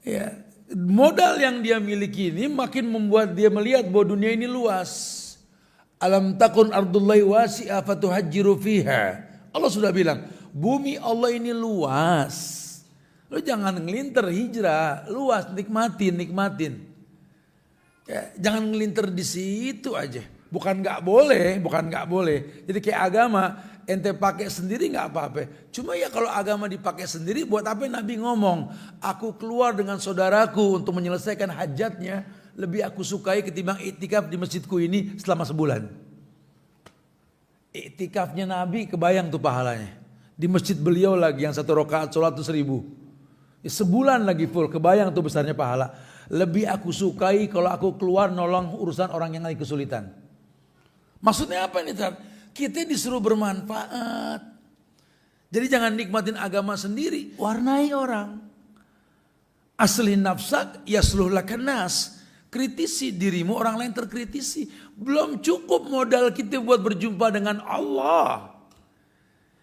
Ya, modal yang dia miliki ini makin membuat dia melihat bahwa dunia ini luas. Alam takun ardullahi wasi'a fatuhajjiru fiha. Allah sudah bilang, bumi Allah ini luas. Lo jangan ngelinter, hijrah, luas, nikmatin. Ya, jangan ngelinter di situ aja. Bukan nggak boleh. Jadi kayak agama ente pakai sendiri nggak apa-apa. Cuma ya kalau agama dipakai sendiri, buat apa Nabi ngomong, aku keluar dengan saudaraku untuk menyelesaikan hajatnya, lebih aku sukai ketimbang iktikaf di masjidku ini selama sebulan. Iktikafnya Nabi kebayang tuh pahalanya. Di masjid beliau lagi yang 1 rakaat sholat tuh 1000. Ya, sebulan lagi full, kebayang tuh besarnya pahala. Lebih aku sukai kalau aku keluar nolong urusan orang yang lagi kesulitan. Maksudnya apa nih? Kita disuruh bermanfaat. Jadi jangan nikmatin agama sendiri, warnai orang. Aslih nafsak yasluh lakan nas. Kritisi dirimu, orang lain terkritisi. Belum cukup modal kita buat berjumpa dengan Allah.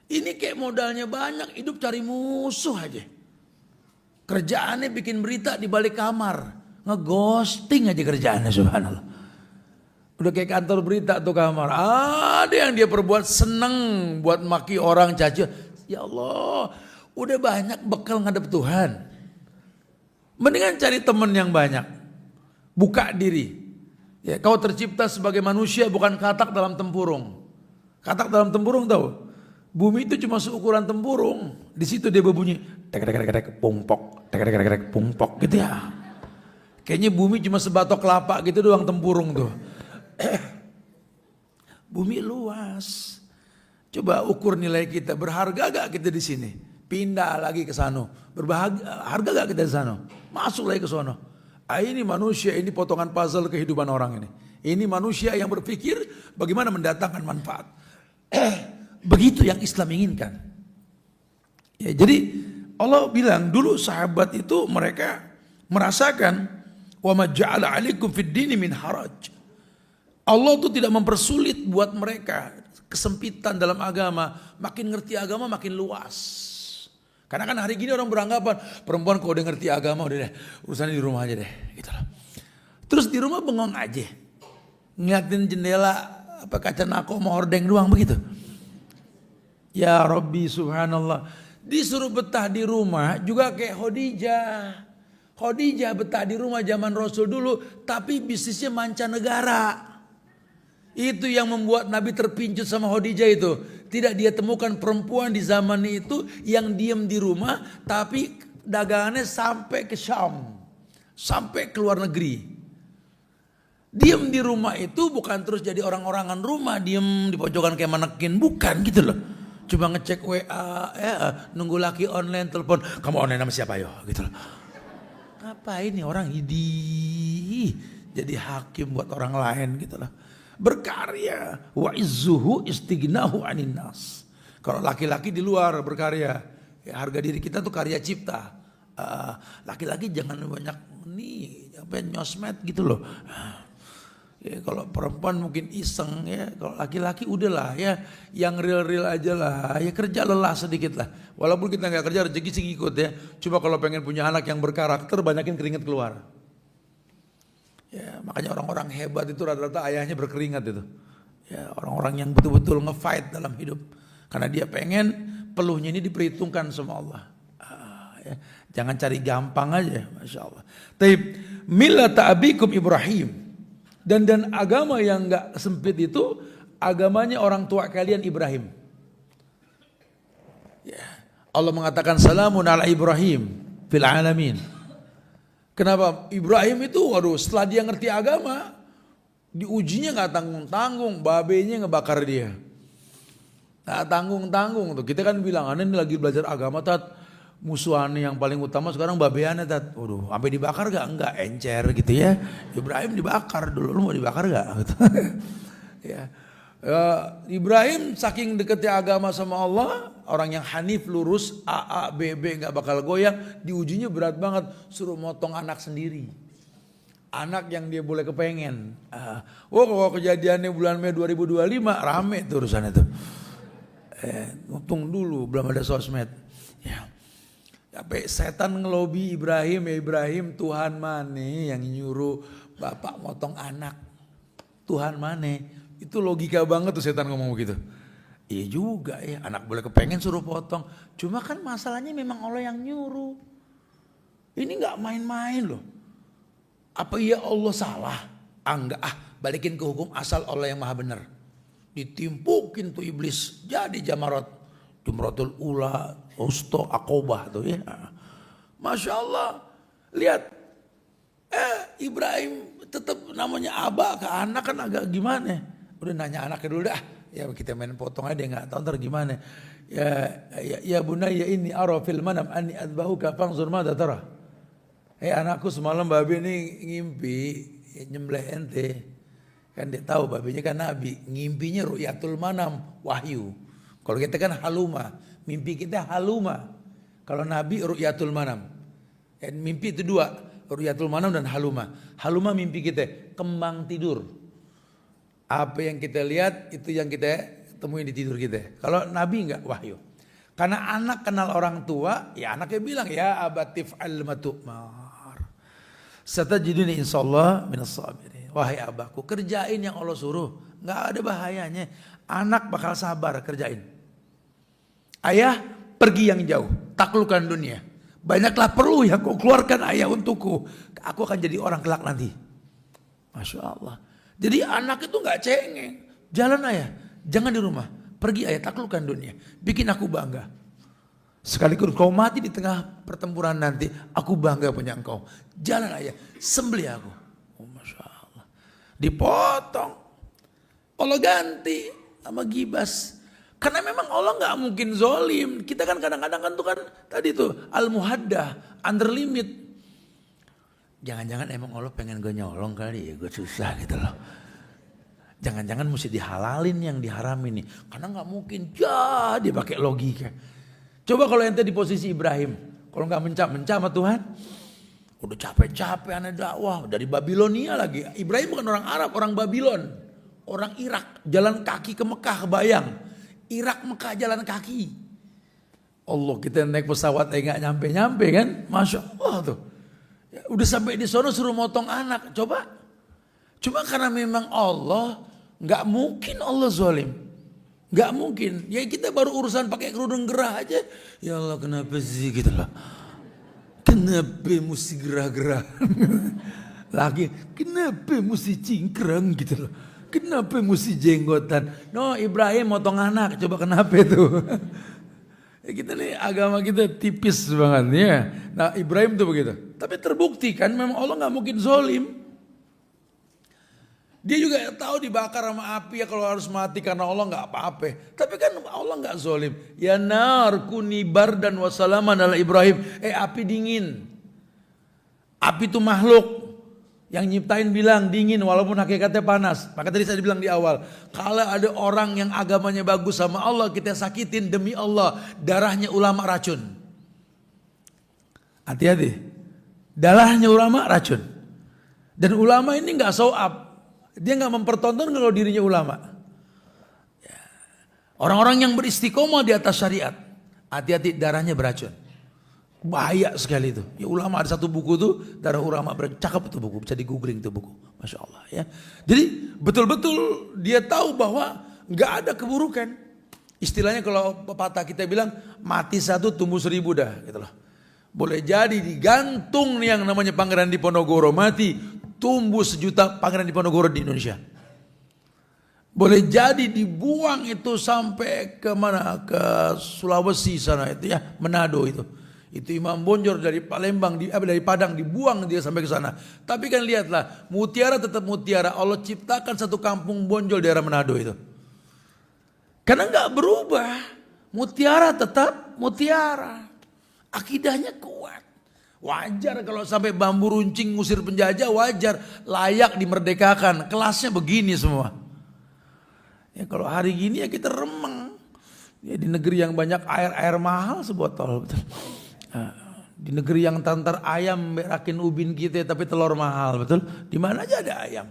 Ini kayak modalnya banyak, hidup cari musuh aja. Kerjaannya bikin berita di balik kamar. Ngeghosting aja kerjaannya, subhanallah. Udah kayak kantor berita tuh kamar. Ada yang dia perbuat seneng buat maki orang, caci. Ya Allah, udah banyak bekal ngadep Tuhan. Mendingan cari teman yang banyak. Buka diri. Ya, kau tercipta sebagai manusia bukan katak dalam tempurung. Katak dalam tempurung tahu? Bumi itu cuma seukuran tempurung. Di situ dia berbunyi tek tek tek tek pungpok, tek tek tek tek pungpok gitu ya. Kayaknya bumi cuma sebatok kelapa gitu doang tempurung tuh. Bumi luas. Coba ukur nilai kita, berharga gak kita di sini? Pindah lagi ke sana. Harga gak kita di sana? Masuk lagi ke sana. Ini manusia, ini potongan puzzle kehidupan orang ini. Ini manusia yang berpikir bagaimana mendatangkan manfaat. Begitu yang Islam inginkan. Ya, jadi Allah bilang dulu sahabat itu mereka merasakan wa ma ja'ala 'alaikum fid dini min haraj. Allah itu tidak mempersulit buat mereka kesempitan dalam agama. Makin ngerti agama makin luas. Karena kan hari gini orang beranggapan perempuan kalau udah ngerti agama udah deh urusannya di rumah aja deh gitu loh. Terus di rumah bengong aja. Ngeliatin jendela apa kaca nako mau hordeng doang begitu. Ya Rabbi subhanallah. Disuruh betah di rumah juga kayak Khadijah. Khadijah betah di rumah zaman Rasul dulu tapi bisnisnya mancanegara. Itu yang membuat Nabi terpincut sama Khadijah itu. Tidak dia temukan perempuan di zaman itu yang diam di rumah tapi dagangannya sampai ke Syam. Sampai ke luar negeri. Diam di rumah itu bukan terus jadi orang-orangan rumah. Diam di pojokan kayak manekin. Bukan gitu loh. Cuma ngecek WA, nunggu laki online, telepon. Kamu online sama siapa yo? Gitu loh. Ngapain nih orang idi jadi hakim buat orang lain gitu loh. Berkarya wa izzuhu istighnahu anin nas. Kalau laki-laki di luar berkarya, ya harga diri kita tuh karya cipta. Laki-laki jangan banyak nih apa nyosmed gitu loh. Ya, kalau perempuan mungkin iseng ya, kalau laki-laki udahlah ya yang real-real aja lah. Ya kerja lelah sedikit lah. Walaupun kita nggak kerja rezeki sih ngikut ya. Cuma kalau pengen punya anak yang berkarakter banyakin keringat keluar. Ya, makanya orang-orang hebat itu rata-rata ayahnya berkeringat itu. Ya, orang-orang yang betul-betul nge-fight dalam hidup. Karena dia pengen peluhnya ini diperhitungkan sama Allah. Ya, jangan cari gampang aja, Masya Allah. Taib, millata abikum Ibrahim. Dan agama yang gak sempit itu, agamanya orang tua kalian Ibrahim. Ya, Allah mengatakan salamun ala Ibrahim fil alamin. Kenapa? Ibrahim itu waduh setelah dia ngerti agama diujinya gak tanggung-tanggung, babenya ngebakar dia. Gak tanggung-tanggung tuh. Kita kan bilang aneh ini lagi belajar agama tat, musuhannya yang paling utama sekarang babeannya tat. Waduh sampai dibakar gak? Enggak, encer gitu ya. Ibrahim dibakar dulu, lu mau dibakar gak? Gitu. Ya. Ibrahim saking deketnya agama sama Allah, orang yang hanif lurus A B B nggak bakal goyang, diujinya berat banget, suruh motong anak sendiri, anak yang dia boleh kepengen. Kalau kejadiannya bulan Mei 2025 rame tuh urusan itu. Untung dulu belum ada sosmed. Ya. Sampai setan ngelobi Ibrahim, ya Ibrahim Tuhan mana yang nyuruh bapak motong anak? Tuhan mana? Itu logika banget tuh setan ngomong begitu. Iya juga ya, anak boleh kepengen suruh potong. Cuma kan masalahnya memang Allah yang nyuruh. Ini gak main-main loh. Apa iya Allah salah? Enggak, balikin ke hukum asal Allah yang maha benar. Ditimpukin tuh iblis, jadi jamarat. Jumratul ula, usto, akobah tuh ya. Masya Allah, lihat. Ibrahim tetap namanya abah ke anak kan agak gimana. Udah nanya anaknya dulu dah. Ya kita main potong aja, dia gak tahu ntar gimana. Ya bunayya ini ara fil manam anni adbahuka fanzur madza tara. Anakku semalam babi ini ngimpi nyembelih ente. Kan dia tahu babinya kan nabi, ngimpinya ru'yatul manam, wahyu. Kalau kita kan haluma, mimpi kita haluma. Kalau nabi ru'yatul manam. Mimpi itu dua, ru'yatul manam dan haluma. Haluma mimpi kita, kembang tidur. Apa yang kita lihat itu yang kita temuin di tidur kita. Kalau Nabi enggak wahyu. Karena anak kenal orang tua, ya anaknya bilang ya abatif al-matu'mar. Satajiduni insyaallah minas sabirin. Wahai abahku, kerjain yang Allah suruh. Enggak ada bahayanya. Anak bakal sabar kerjain. Ayah pergi yang jauh, taklukkan dunia. Banyaklah perlu yang kau keluarkan ayah untukku. Aku akan jadi orang kelak nanti. Masya Allah. Jadi anak itu enggak cengeng. Jalan ayah, jangan di rumah. Pergi ayah, taklukkan dunia. Bikin aku bangga. Sekalipun kau mati di tengah pertempuran nanti, aku bangga punya engkau. Jalan ayah, sembelih aku. Oh, Masya Allah. Dipotong. Allah ganti sama gibas. Karena memang Allah nggak mungkin zolim. Kita kan kadang-kadang kan tuh kan tadi tuh al-muhaddah, under limit. Jangan-jangan emang Allah pengen gue nyolong kali ya, gue susah gitu loh. Jangan-jangan mesti dihalalin yang diharamin nih. Karena nggak mungkin jadi pakai logika. Coba kalau ente di posisi Ibrahim. Kalau nggak mencap sama Tuhan. Udah capek-capek aneh dakwah. Dari Babilonia lagi. Ibrahim bukan orang Arab, orang Babilon. Orang Irak. Jalan kaki ke Mekah, kebayang. Irak Mekah jalan kaki. Allah, kita naik pesawat nggak nyampe-nyampe kan. Masya Allah tuh. Ya, udah sampai di sono suruh motong anak. Coba. Cuma karena memang Allah, nggak mungkin Allah zalim, nggak mungkin. Ya kita baru urusan pakai kerudung gerah aja, ya Allah kenapa sih gitu loh, kenapa mesti gerah-gerah, lagi kenapa mesti cingkrang gitu loh, kenapa mesti jenggotan. No Ibrahim motong anak, coba kenapa itu? Ya kita nih agama kita tipis banget ya. Nah Ibrahim tuh begitu, tapi terbukti kan memang Allah nggak mungkin zalim. Dia juga tahu dibakar sama api ya kalau harus mati karena Allah nggak apa-apa. Tapi kan Allah nggak zolim. Ya nar kuni bardan wa salaman ala Ibrahim. Api dingin. Api itu makhluk. Yang nyiptain bilang dingin walaupun hakikatnya panas. Maka tadi saya bilang di awal. Kalau ada orang yang agamanya bagus sama Allah kita sakitin demi Allah. Darahnya ulama racun. Hati-hati. Darahnya ulama racun. Dan ulama ini nggak show up. Dia nggak mempertontonkan kalau dirinya ulama. Ya. Orang-orang yang beristiqomah di atas syariat, hati-hati darahnya beracun. Bahaya sekali itu. Ya ulama ada satu buku tuh darah ulama beracun. Cakep itu buku, bisa di googling tuh buku. Masya Allah ya. Jadi betul-betul dia tahu bahwa nggak ada keburukan. Istilahnya kalau pepatah kita bilang mati satu tumbuh 1000 dah, gitu loh. Boleh jadi digantung nih yang namanya Pangeran Diponegoro mati. Tumbuh 1 juta Pangeran Diponegoro di Indonesia. Boleh jadi dibuang itu sampai ke mana? Ke Sulawesi sana itu ya, Manado itu. Itu Imam Bonjol dari Palembang, dari Padang dibuang dia sampai ke sana. Tapi kan lihatlah, mutiara tetap mutiara. Allah ciptakan satu kampung Bonjol di daerah Manado itu. Karena nggak berubah, mutiara tetap mutiara. Akidahnya kuat. Wajar kalau sampai bambu runcing ngusir penjajah, wajar, layak dimerdekakan. Kelasnya begini semua. Ya kalau hari gini ya kita remeng. Ya di negeri yang banyak air mahal sebotol, betul. Di negeri yang tantar ayam berakin ubin kita tapi telur mahal, betul. Di mana aja ada ayam.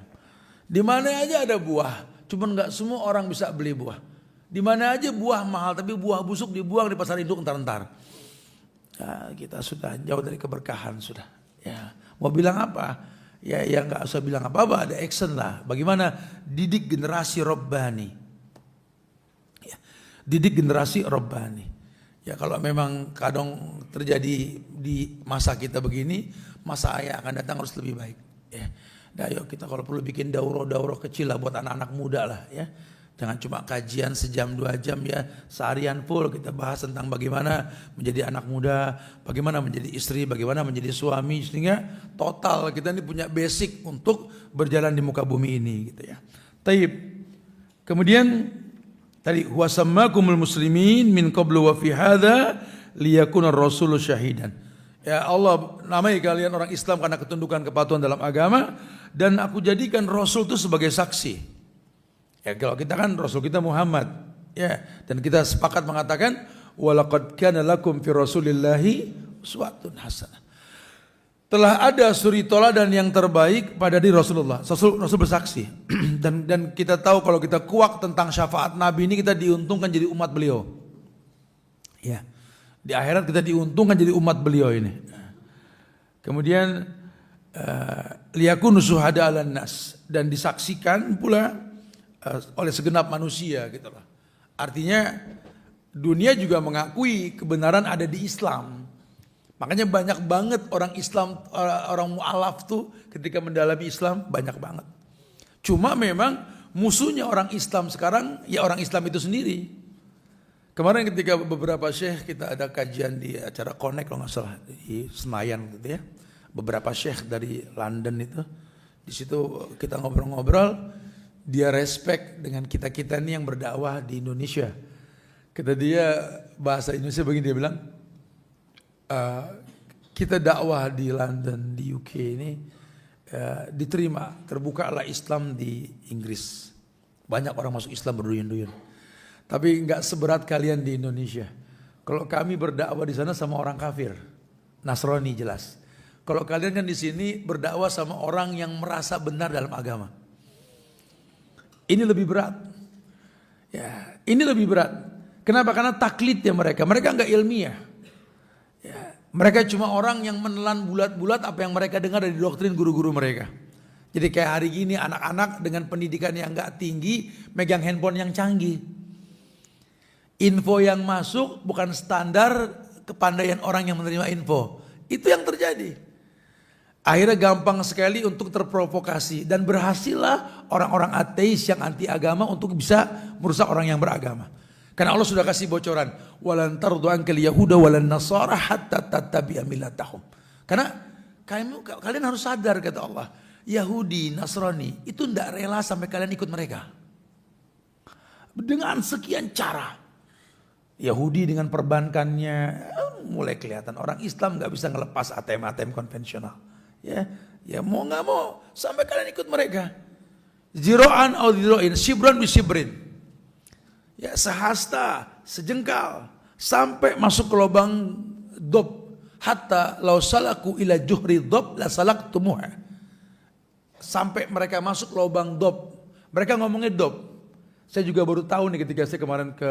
Di mana aja ada buah. Cuman nggak semua orang bisa beli buah. Di mana aja buah mahal tapi buah busuk dibuang di pasar induk entar-entar. Ya, kita sudah jauh dari keberkahan sudah. Ya, mau bilang apa? Ya nggak usah bilang apa-apa, ada action lah. Bagaimana didik generasi Rabbani? Ya, didik generasi Rabbani. Ya kalau memang kadang terjadi di masa kita begini, masa yang akan datang harus lebih baik. Ya, nah, yuk kita kalau perlu bikin daurah kecil lah buat anak-anak muda lah. Ya. Jangan cuma kajian sejam 2 jam ya, seharian full kita bahas tentang bagaimana menjadi anak muda, bagaimana menjadi istri, bagaimana menjadi suami, sehingga total kita ini punya basic untuk berjalan di muka bumi ini gitu ya. Taib. Kemudian tadi wasammakumul muslimin min qablu wa fi hadza liyakuna ar-rasulu syahidan. Ya Allah namai kalian orang Islam karena ketundukan kepatuhan dalam agama dan aku jadikan rasul itu sebagai saksi. Ya kalau kita kan Rasul kita Muhammad ya dan kita sepakat mengatakan walaqad kana lakum fi rasulillahi uswatun hasanah. telah ada suri toladan yang terbaik pada diri Rasulullah. Rasul bersaksi. dan kita tahu kalau kita kuak tentang syafaat Nabi ini, kita diuntungkan jadi umat beliau. Ya. Di akhirat kita diuntungkan jadi umat beliau ini. Kemudian liyakunu syuhada 'alan nas, dan disaksikan pula oleh segenap manusia gitu loh. Artinya dunia juga mengakui kebenaran ada di Islam. Makanya banyak banget orang Islam, orang mu'alaf tuh ketika mendalami Islam banyak banget. Cuma memang musuhnya orang Islam sekarang ya orang Islam itu sendiri. Kemarin ketika beberapa syekh kita ada kajian di acara Connect kalau nggak salah di Senayan gitu ya. Beberapa syekh dari London itu. Di situ kita ngobrol-ngobrol, dia respect dengan kita-kita nih yang berdakwah di Indonesia. Kata dia bahasa Indonesia begini, dia bilang, kita dakwah di London, di UK ini diterima, terbukalah Islam di Inggris. Banyak orang masuk Islam berduyun-duyun. Tapi nggak seberat kalian di Indonesia. Kalau kami berdakwah di sana sama orang kafir, Nasrani jelas. Kalau kalian kan di sini berdakwah sama orang yang merasa benar dalam agama. Ini lebih berat. Ya, ini lebih berat. Kenapa? Karena taklidnya mereka nggak ilmiah. Ya, mereka cuma orang yang menelan bulat-bulat apa yang mereka dengar dari doktrin guru-guru mereka. Jadi kayak hari gini anak-anak dengan pendidikan yang nggak tinggi megang handphone yang canggih. Info yang masuk bukan standar kepandaian orang yang menerima info. Itu yang terjadi. Akhirnya gampang sekali untuk terprovokasi. Dan berhasillah orang-orang ateis yang anti agama untuk bisa merusak orang yang beragama. Karena Allah sudah kasih bocoran. Walan tardu ankal yahuda walan nasara hatta tattabi'a millatahum. Karena kalian harus sadar kata Allah. Yahudi, Nasrani itu tidak rela sampai kalian ikut mereka. Dengan sekian cara. Yahudi dengan perbankannya mulai kelihatan. Orang Islam gak bisa ngelepas ATM-ATM konvensional. Ya mau nggak mau sampai kalian ikut mereka. Ziro'an au ziro'in, shibran bi shibrin. Ya sehasta, sejengkal sampai masuk ke lubang dob. Hatta law salaku ila juhri dob la salaktumuha. Sampai mereka masuk lubang dob. Mereka ngomongnya dob. Saya juga baru tahu nih ketika saya kemarin ke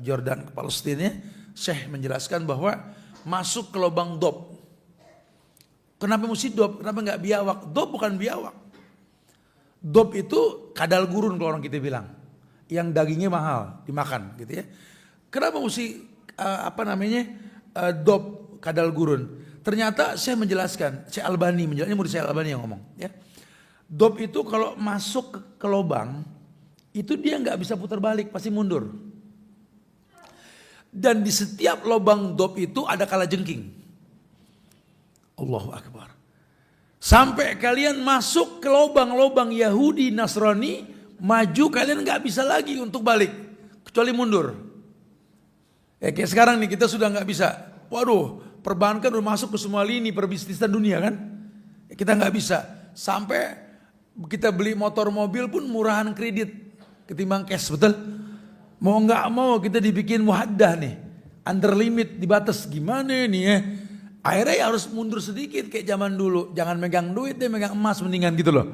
Jordan, ke Palestina, Syekh menjelaskan bahwa masuk ke lubang dob. Kenapa mesti dob? Kenapa nggak biawak? Dob bukan biawak. Dob itu kadal gurun kalau orang kita bilang, yang dagingnya mahal dimakan, gitu ya. Kenapa mesti dob kadal gurun? Ternyata saya menjelaskan, Syekh Albani menjelaskan, murid Syekh Albani yang ngomong. Ya. Dob itu kalau masuk ke lubang, itu dia nggak bisa putar balik, pasti mundur. Dan di setiap lubang dob itu ada kalajengking. Allahu Akbar. Sampai kalian masuk ke lubang-lubang Yahudi, Nasrani, maju kalian nggak bisa lagi untuk balik, kecuali mundur. Ya kayak sekarang nih kita sudah nggak bisa. Waduh, perbankan udah masuk ke semua lini perbisnisan dunia kan? Ya, kita nggak bisa. Sampai kita beli motor mobil pun murahan kredit ketimbang cash, betul? Mau nggak mau kita dibikin muhaddah nih, under limit, dibatas gimana nih ya? Akhirnya ya harus mundur sedikit kayak zaman dulu. Jangan megang duit deh, megang emas mendingan gitu loh.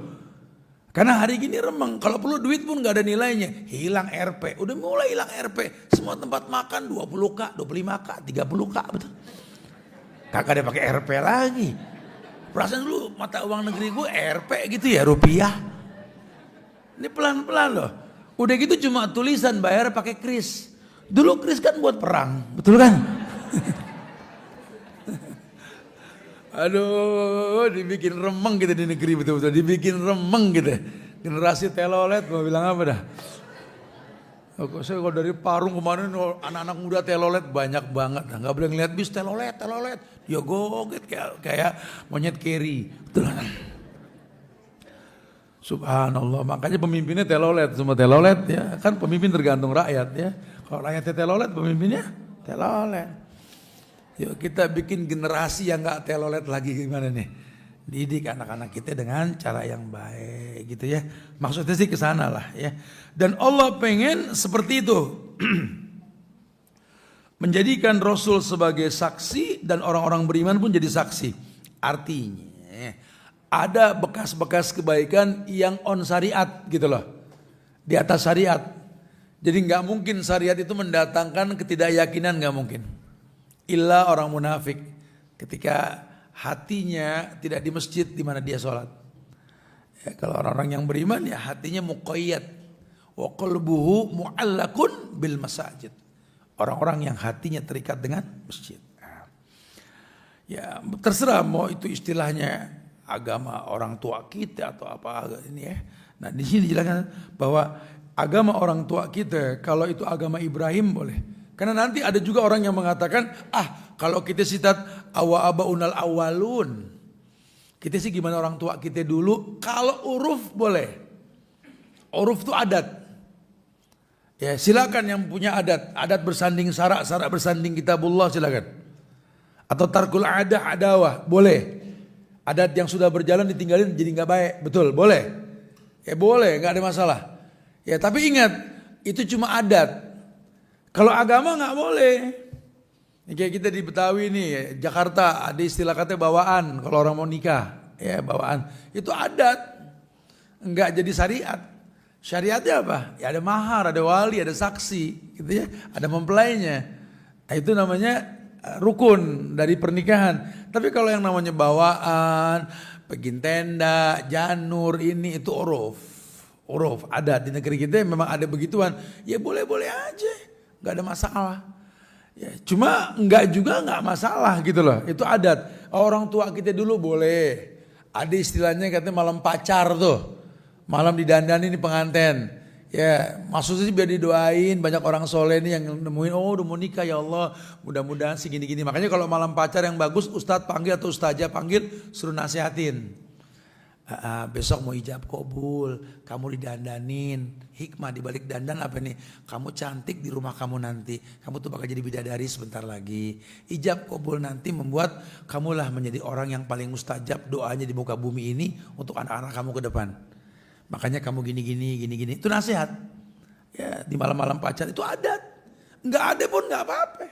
Karena hari gini remeng. Kalau perlu duit pun gak ada nilainya. Hilang RP. Udah mulai hilang RP. Semua tempat makan 20k, 25k, 30k. Betul. Kagak ada pakai RP lagi. Perasaan dulu mata uang negeri gue RP gitu ya, rupiah. Ini pelan-pelan loh. Udah gitu cuma tulisan bayar pakai kris. Dulu kris kan buat perang. Betul kan? Aduh, dibikin remeng gitu di negeri betul-betul, dibikin remeng gitu. Generasi telolet mau bilang apa dah? Saya kalau dari Parung kemarin anak-anak muda telolet banyak banget. Nggak boleh ngeliat bis telolet. Dia goget kayak monyet keri. Betul. Subhanallah, makanya pemimpinnya telolet, semua telolet ya. Kan pemimpin tergantung rakyat ya. Kalau rakyatnya telolet, pemimpinnya telolet. Yuk kita bikin generasi yang gak telolet lagi, gimana nih? Didik anak-anak kita dengan cara yang baik gitu ya. Maksudnya sih kesana lah ya. Dan Allah pengen seperti itu. Menjadikan Rasul sebagai saksi dan orang-orang beriman pun jadi saksi. Artinya ada bekas-bekas kebaikan yang on syariat gitu loh. Di atas syariat. Jadi nggak mungkin syariat itu mendatangkan ketidakyakinan, nggak mungkin. Illa orang munafik ketika hatinya tidak di masjid di mana dia sholat. Ya, kalau orang-orang yang beriman ya hatinya muqayyad wa qalbuhu mu'allakun bil masajid. Orang-orang yang hatinya terikat dengan masjid. Ya terserah mau itu istilahnya agama orang tua kita atau apa ini ya. Nah di sini dijelaskan bahwa agama orang tua kita kalau itu agama Ibrahim boleh. Karena nanti ada juga orang yang mengatakan kalau kita sitat awa abaunal awalun. Kita sih gimana orang tua kita dulu. Kalau uruf boleh. Uruf itu adat. Ya silakan yang punya adat. Adat bersanding sarak, sarak bersanding kitabullah silakan. Atau tarkul adawah boleh. Adat yang sudah berjalan ditinggalin jadi nggak baik, betul boleh. Ya boleh, nggak ada masalah. Ya tapi ingat itu cuma adat. Kalau agama nggak boleh. Ya, kayak kita di Betawi nih, ya, Jakarta ada istilah katanya bawaan kalau orang mau nikah, ya bawaan itu adat, nggak jadi syariat. Syariatnya apa? Ya ada mahar, ada wali, ada saksi, gitu ya, ada mempelainya. Nah, itu namanya rukun dari pernikahan. Tapi kalau yang namanya bawaan, pegin tenda, janur ini itu uruf adat di negeri kita memang ada begituan. Ya boleh-boleh aja, nggak ada masalah. Ya, cuma nggak masalah gitu loh. Itu adat. Orang tua kita dulu boleh. Ada istilahnya katanya malam pacar tuh, malam didandani ini pengantin. Ya maksudnya sih biar didoain banyak orang soleh nih yang nemuin udah mau nikah ya Allah mudah-mudahan sih gini-gini. Makanya kalau malam pacar yang bagus ustadz panggil atau ustazah panggil suruh nasihatin. Besok mau ijab kabul, kamu didandanin. Hikmah dibalik dandan apa nih? Kamu cantik di rumah kamu nanti. Kamu tuh bakal jadi bidadari sebentar lagi. Ijab kabul nanti membuat kamulah menjadi orang yang paling mustajab doanya di muka bumi ini untuk anak-anak kamu ke depan. Makanya kamu gini-gini itu nasihat. Ya di malam-malam pacar itu adat. Nggak ada pun nggak apa-apa.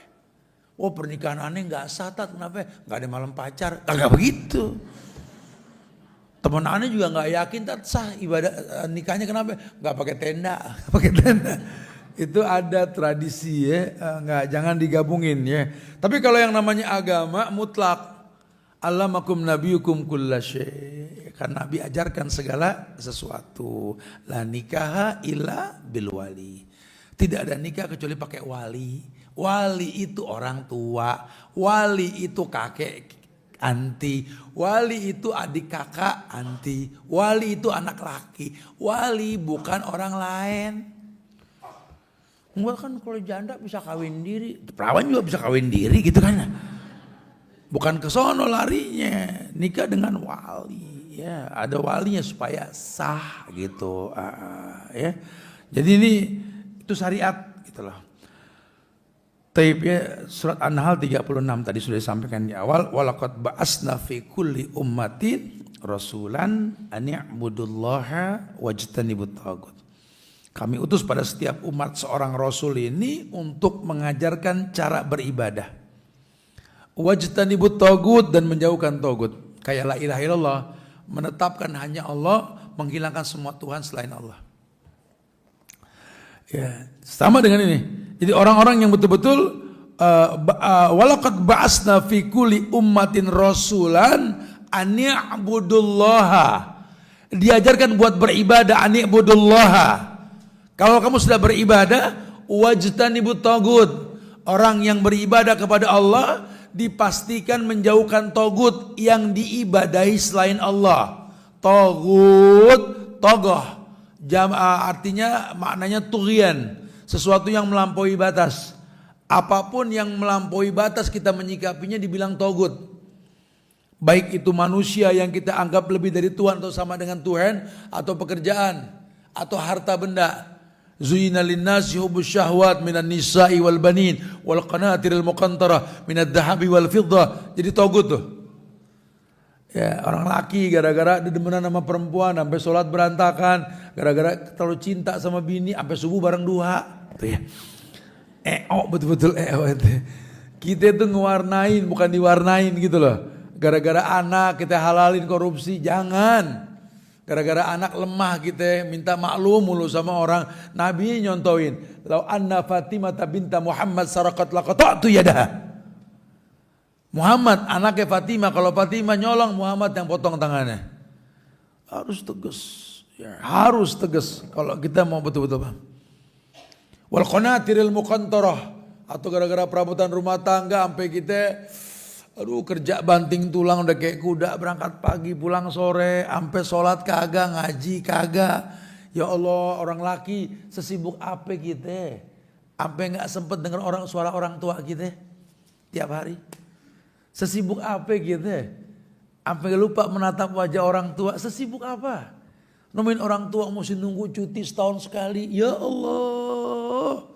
Oh pernikahan aneh nggak sah tat, kenapa? Nggak ada malam pacar. Nggak begitu. Teman aneh juga nggak yakin tat sah ibadah nikahnya kenapa? Nggak pakai tenda, pakai tenda. Itu ada tradisi ya, nggak jangan digabungin ya. Tapi kalau yang namanya agama mutlak. Allamakum nabiyukum kulla syai'. Kan Nabi ajarkan segala sesuatu. La nikaha illa bil wali. Tidak ada nikah kecuali pakai wali. Wali itu orang tua. Wali itu kakek anti. Wali itu adik kakak anti. Wali itu anak laki. Wali bukan orang lain. Enggak kan kalau janda bisa kawin diri. Perawan juga bisa kawin diri gitu kan. Bukan ke sono larinya, nikah dengan wali, ya ada walinya supaya sah gitu, ya. Jadi ini itu syariat, gitulah. Taib ya surat An-Nahl 36 tadi sudah disampaikan di awal. Walaqad ba'asna fi kulli ummatin rasulan an ya'budullaha wajtanibut taghut. Kami utus pada setiap umat seorang rasul ini untuk mengajarkan cara beribadah. Wajtanibut taghut dan menjauhkan taghut. Kayak la ilaha illallah, menetapkan hanya Allah, menghilangkan semua Tuhan selain Allah. Ya, sama dengan ini. Jadi orang-orang yang betul-betul walaqad ba'asna fi kulli ummatin rasulan an ya'budullaha. Diajarkan buat beribadah an ya'budullaha. Kalau kamu sudah beribadah, wajtanibut taghut. Orang yang beribadah kepada Allah dipastikan menjauhkan togut yang diibadahi selain Allah. Togut, togoh, artinya maknanya tughyan, sesuatu yang melampaui batas. Apapun yang melampaui batas kita menyikapinya dibilang togut. Baik itu manusia yang kita anggap lebih dari Tuhan atau sama dengan Tuhan, atau pekerjaan, atau harta benda. Zuyina linnasi hubbus syahwat minan nisa'i wal banin wal qanatiril muqantarah minad dhahabi wal fiddah. Jadi togut tuh. Ya, orang laki gara-gara dedemenan sama perempuan sampai sholat berantakan, gara-gara terlalu cinta sama bini sampai subuh bareng duha. Tuh ya. Betul-betul itu. Kita tuh ngewarnain bukan diwarnain gitu loh. Gara-gara anak kita halalin korupsi, jangan. Gara-gara anak lemah kita minta maklum mulu sama orang. Nabi nyontoin, "Lau anna Fatimah binta Muhammad saraqat laqata'tu yadaha." Muhammad anaknya Fatimah, kalau Fatimah nyolong, Muhammad yang potong tangannya. Harus tegas. Ya, harus tegas kalau kita mau betul-betul paham. Wal qanatiril muqantarah, atau gara-gara perabotan rumah tangga sampai kita kerja banting tulang udah kayak kuda, berangkat pagi pulang sore, sampai sholat kagak, ngaji kagak. Ya Allah, orang laki sesibuk apa kita, sampai nggak sempet dengar suara orang tua kita tiap hari. Sesibuk apa kita, sampai lupa menatap wajah orang tua. Sesibuk apa? Nemuin orang tua mesti nunggu cuti setahun sekali. Ya Allah,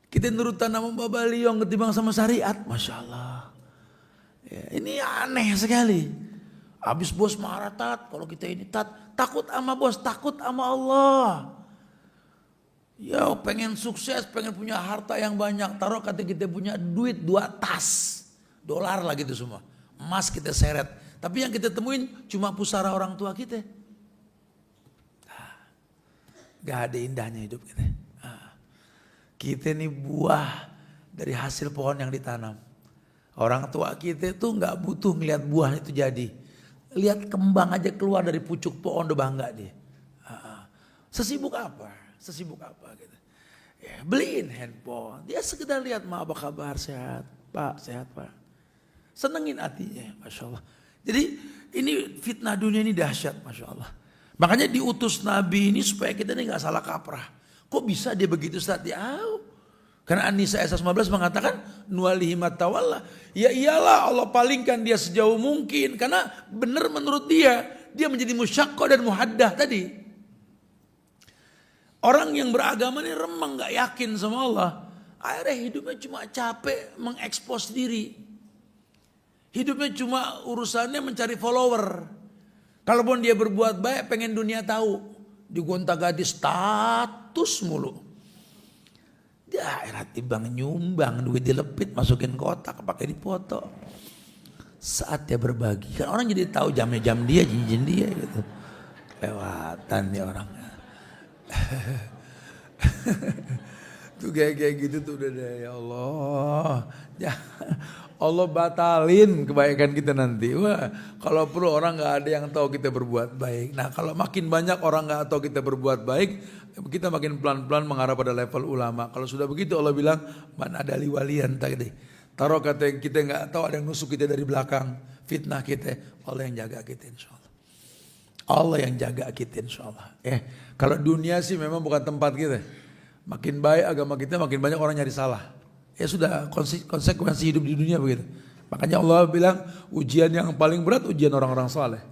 kita nurutan nama Mbak Liong ketimbang sama syariat, masya Allah. Ya, ini aneh sekali. Habis bos marah tat, kalau kita ini tat, takut sama bos, takut sama Allah. Ya pengen sukses, pengen punya harta yang banyak, taruh kata kita punya duit 2 tas, dolar lah gitu semua, emas kita seret. Tapi yang kita temuin cuma pusara orang tua kita. Gak ada indahnya hidup kita. Kita ini buah dari hasil pohon yang ditanam. Orang tua kita tuh nggak butuh ngeliat buah itu jadi, lihat kembang aja keluar dari pucuk pohon udah bangga dia. Sesibuk apa? Sesibuk apa gitu? Ya, beliin handphone, dia sekedar lihat apa kabar, sehat pak, sehat pak. Senengin hatinya, masya Allah. Jadi ini fitnah dunia ini dahsyat, masya Allah. Makanya diutus Nabi ini supaya kita ini nggak salah kaprah. Kok bisa dia begitu Ustaz? Ya, karena An-Nisa ayat 15 mengatakan nuwalihi matawalla. Ya iyalah, Allah palingkan dia sejauh mungkin. Karena benar menurut dia menjadi musyaqqa dan muhaddah tadi. Orang yang beragama ini remang, gak yakin sama Allah. Akhirnya hidupnya cuma capek mengekspos diri. Hidupnya cuma urusannya mencari follower. Kalaupun dia berbuat baik pengen dunia tahu. Digonta-ganti status mulu. Daerah timbang nyumbang, duit dilepit, masukin kotak, pakai dipoto. Saat dia berbagi, kan orang jadi tahu jamnya jam dia, cincin dia gitu. Lewatan nih orangnya. Tuh kayak gitu tuh udah deh, ya Allah. Allah batalin kebaikan kita nanti. Wah, kalau perlu orang nggak ada yang tahu kita berbuat baik. Nah, kalau makin banyak orang nggak tahu kita berbuat baik, kita makin pelan-pelan mengarah pada level ulama. Kalau sudah begitu Allah bilang, man adali waliyan tadi. Taruh kata kita nggak tahu ada yang nusuk kita dari belakang, fitnah kita, Allah yang jaga kita insyaallah. Allah yang jaga kita insyaallah. Kalau dunia sih memang bukan tempat kita. Makin baik agama kita, makin banyak orang nyari salah. Ya sudah, konsekuensi hidup di dunia begitu. Makanya Allah bilang ujian yang paling berat ujian orang-orang saleh.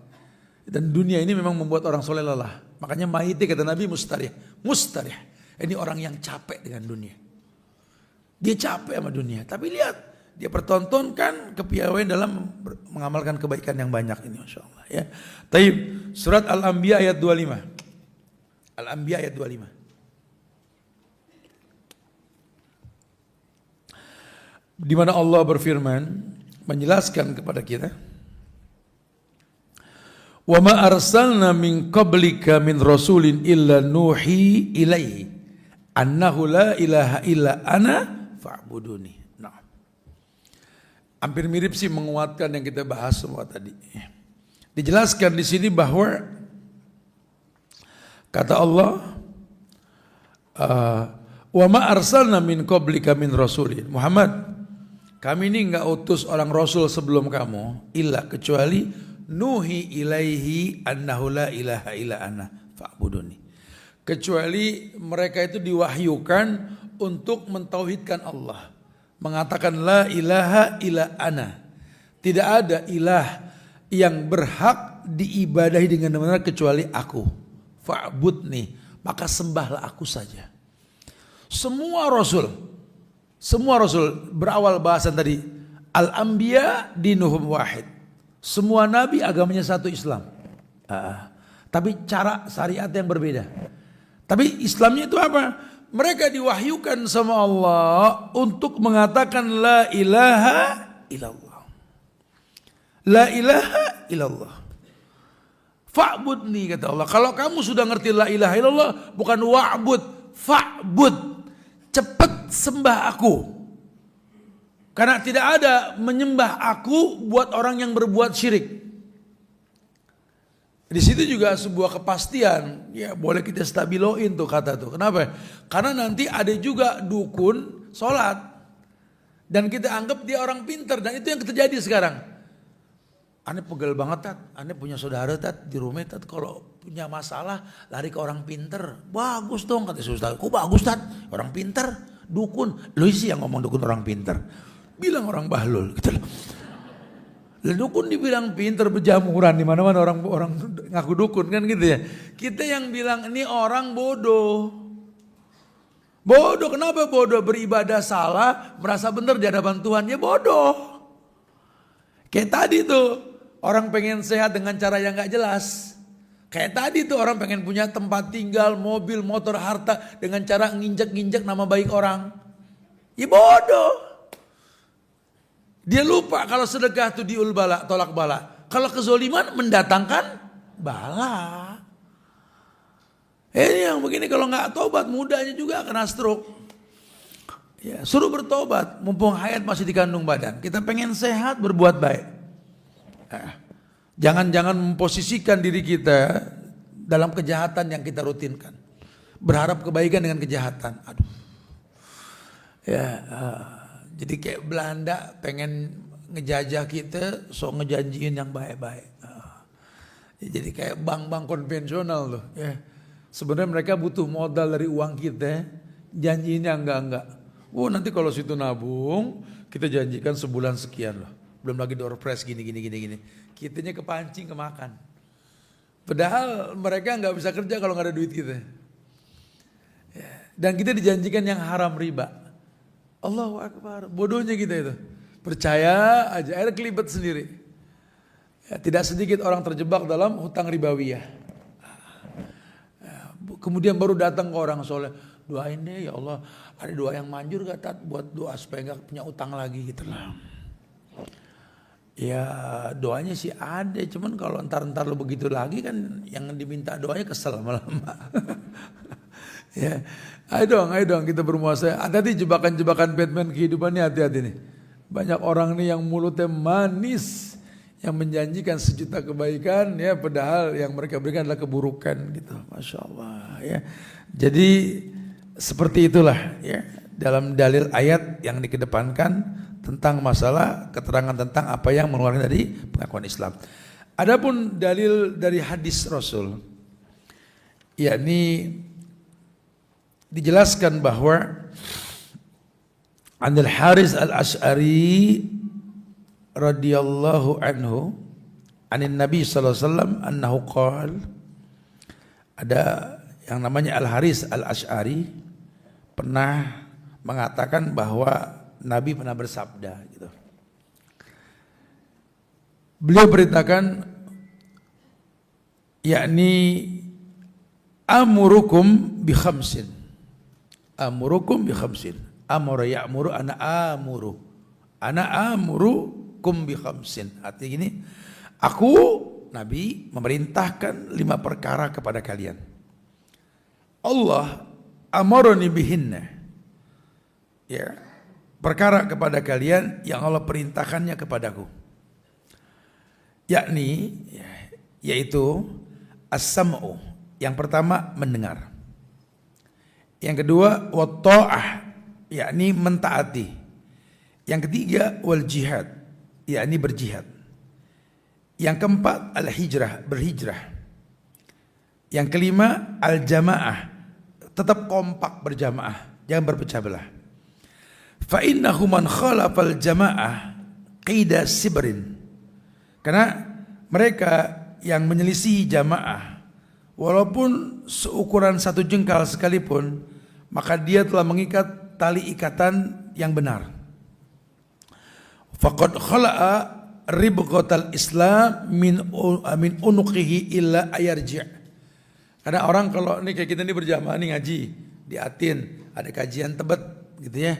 Dan dunia ini memang membuat orang soleh lelah. Makanya maiti kata Nabi mustarih. Mustarih. Ini orang yang capek dengan dunia. Dia capek sama dunia. Tapi lihat, dia pertontonkan kepiawaian dalam mengamalkan kebaikan yang banyak ini, Masya Allah. Ya. Taib, surat Al-Anbiya ayat 25. Al-Anbiya ayat 25. Di mana Allah berfirman menjelaskan kepada kita, wa ma arsalna min qablika min rasulin illa nuhi ilaihi annahu la ilaha illa ana fa'buduni. Nah, hampir mirip sih menguatkan yang kita bahas semua tadi. Dijelaskan di sini bahwa kata Allah, wa ma arsalna min qablika min rasulin. Muhammad, kami ini enggak utus orang rasul sebelum kamu illa kecuali nuhi ilaihi annahu la ilaha illa ana fa'buduni. Kecuali mereka itu diwahyukan untuk mentauhidkan Allah, mengatakan la ilaha illa ana. Tidak ada ilah yang berhak diibadahi dengan benar kecuali aku. Fa'budni, maka sembahlah aku saja. Semua rasul berawal bahasan tadi, al-anbiya dinuhum wahid. Semua nabi agamanya satu, Islam. Tapi cara syariat yang berbeda. Tapi Islamnya itu apa? Mereka diwahyukan sama Allah untuk mengatakan la ilaha illallah. La ilaha illallah. Fa'budni kata Allah. Kalau kamu sudah ngerti la ilaha illallah, bukan wa'bud, fa'bud. Cepat sembah aku. Karena tidak ada menyembah aku buat orang yang berbuat syirik. Di situ juga sebuah kepastian. Ya boleh kita stabiloin tuh kata tuh. Kenapa? Karena nanti ada juga dukun sholat. Dan kita anggap dia orang pintar. Dan itu yang terjadi sekarang. Ane pegel banget tat, ane punya saudara tat di rumah tat kalau punya masalah lari ke orang pinter. Bagus dong kata saudara. Kok bagus tat? Orang pinter, dukun. Lu sih yang ngomong dukun orang pinter. Bilang orang bahlul gitu loh. Lah dukun dibilang pinter berjamuran di mana-mana orang ngaku dukun kan gitu ya. Kita yang bilang ini orang bodoh. Bodoh kenapa bodoh? Beribadah salah, merasa benar di hadapan Tuhan ya bodoh. Kayak tadi tuh orang pengen sehat dengan cara yang gak jelas. Kayak tadi tuh orang pengen punya tempat tinggal, mobil, motor, harta dengan cara nginjek-nginjek nama baik orang. Ya bodoh. Dia lupa kalau sedekah itu diul bala, tolak bala. Kalau kezoliman mendatangkan bala. Ini yang begini kalau nggak tobat mudanya juga kena stroke. Ya, suruh bertobat mumpung hayat masih dikandung badan. Kita pengen sehat berbuat baik. Jangan-jangan memposisikan diri kita dalam kejahatan yang kita rutinkan. Berharap kebaikan dengan kejahatan. Aduh. Ya. Jadi kayak Belanda pengen ngejajah kita, so ngejanjiin yang baik-baik. Jadi kayak bank-bank konvensional loh. Ya. Sebenarnya mereka butuh modal dari uang kita, janjinya enggak. Oh nanti kalau situ nabung, kita janjikan sebulan sekian loh. Belum lagi door prize gini. Kitanya kepancing kemakan. Padahal mereka nggak bisa kerja kalau nggak ada duit kita. Ya. Dan kita dijanjikan yang haram riba. Allahu Akbar, bodohnya kita itu. Percaya aja, akhirnya kelibet sendiri. Ya, tidak sedikit orang terjebak dalam hutang ribawiyah. Ya, kemudian baru datang ke orang soleh, doain deh ya Allah, ada doa yang manjur gak tat buat doa supaya gak punya utang lagi gitu lah. Ya doanya sih ada, cuman kalau entar lo begitu lagi kan yang diminta doanya kesel lama-lama. Ya, ayo dong kita bermuasa. Hati-hati jebakan-jebakan Batman kehidupannya, hati-hati nih. Banyak orang nih yang mulutnya manis, yang menjanjikan sejuta kebaikan, ya padahal yang mereka berikan adalah keburukan gitu. Masya Allah ya. Jadi seperti itulah ya dalam dalil ayat yang dikedepankan tentang masalah keterangan tentang apa yang mengeluarkan dari pengakuan Islam. Adapun dalil dari hadis Rasul, yakni dijelaskan bahwa Anil Haris al-Ash'ari radhiyallahu anhu anin Nabi sallallahu alaihi wasallam annahu qala, ada yang namanya Al-Haris al-Ash'ari pernah mengatakan bahwa Nabi pernah bersabda gitu. Beliau beritakan yakni amurukum bi khamsin. Amurukum bi khamsin. Amara ya'muru ana amuru. Ana amurukum bi khamsin. Artinya gini, aku Nabi memerintahkan 5 perkara kepada kalian. Allah amaroni bihinna. Ya, perkara kepada kalian yang Allah perintahkannya kepadaku. Yakni yaitu as-sam'u. Yang pertama mendengar. Yang kedua wat-ta'ah, yakni mentaati. Yang ketiga wal jihad, yakni berjihad. Yang keempat al-hijrah, berhijrah. Yang kelima al-jamaah, tetap kompak berjamaah, jangan berpecah belah. Fa innahu man khalafal jamaah qida sibrin. Karena mereka yang menyelisih jamaah walaupun seukuran 1 jengkal sekalipun, maka dia telah mengikat tali ikatan yang benar. Faqad khala'a ribqatal Islam min unuqihi illa ayarji'. Karena orang kalau ini kayak kita ini berjamaah nih ngaji di Atin, ada kajian Tebet gitu ya.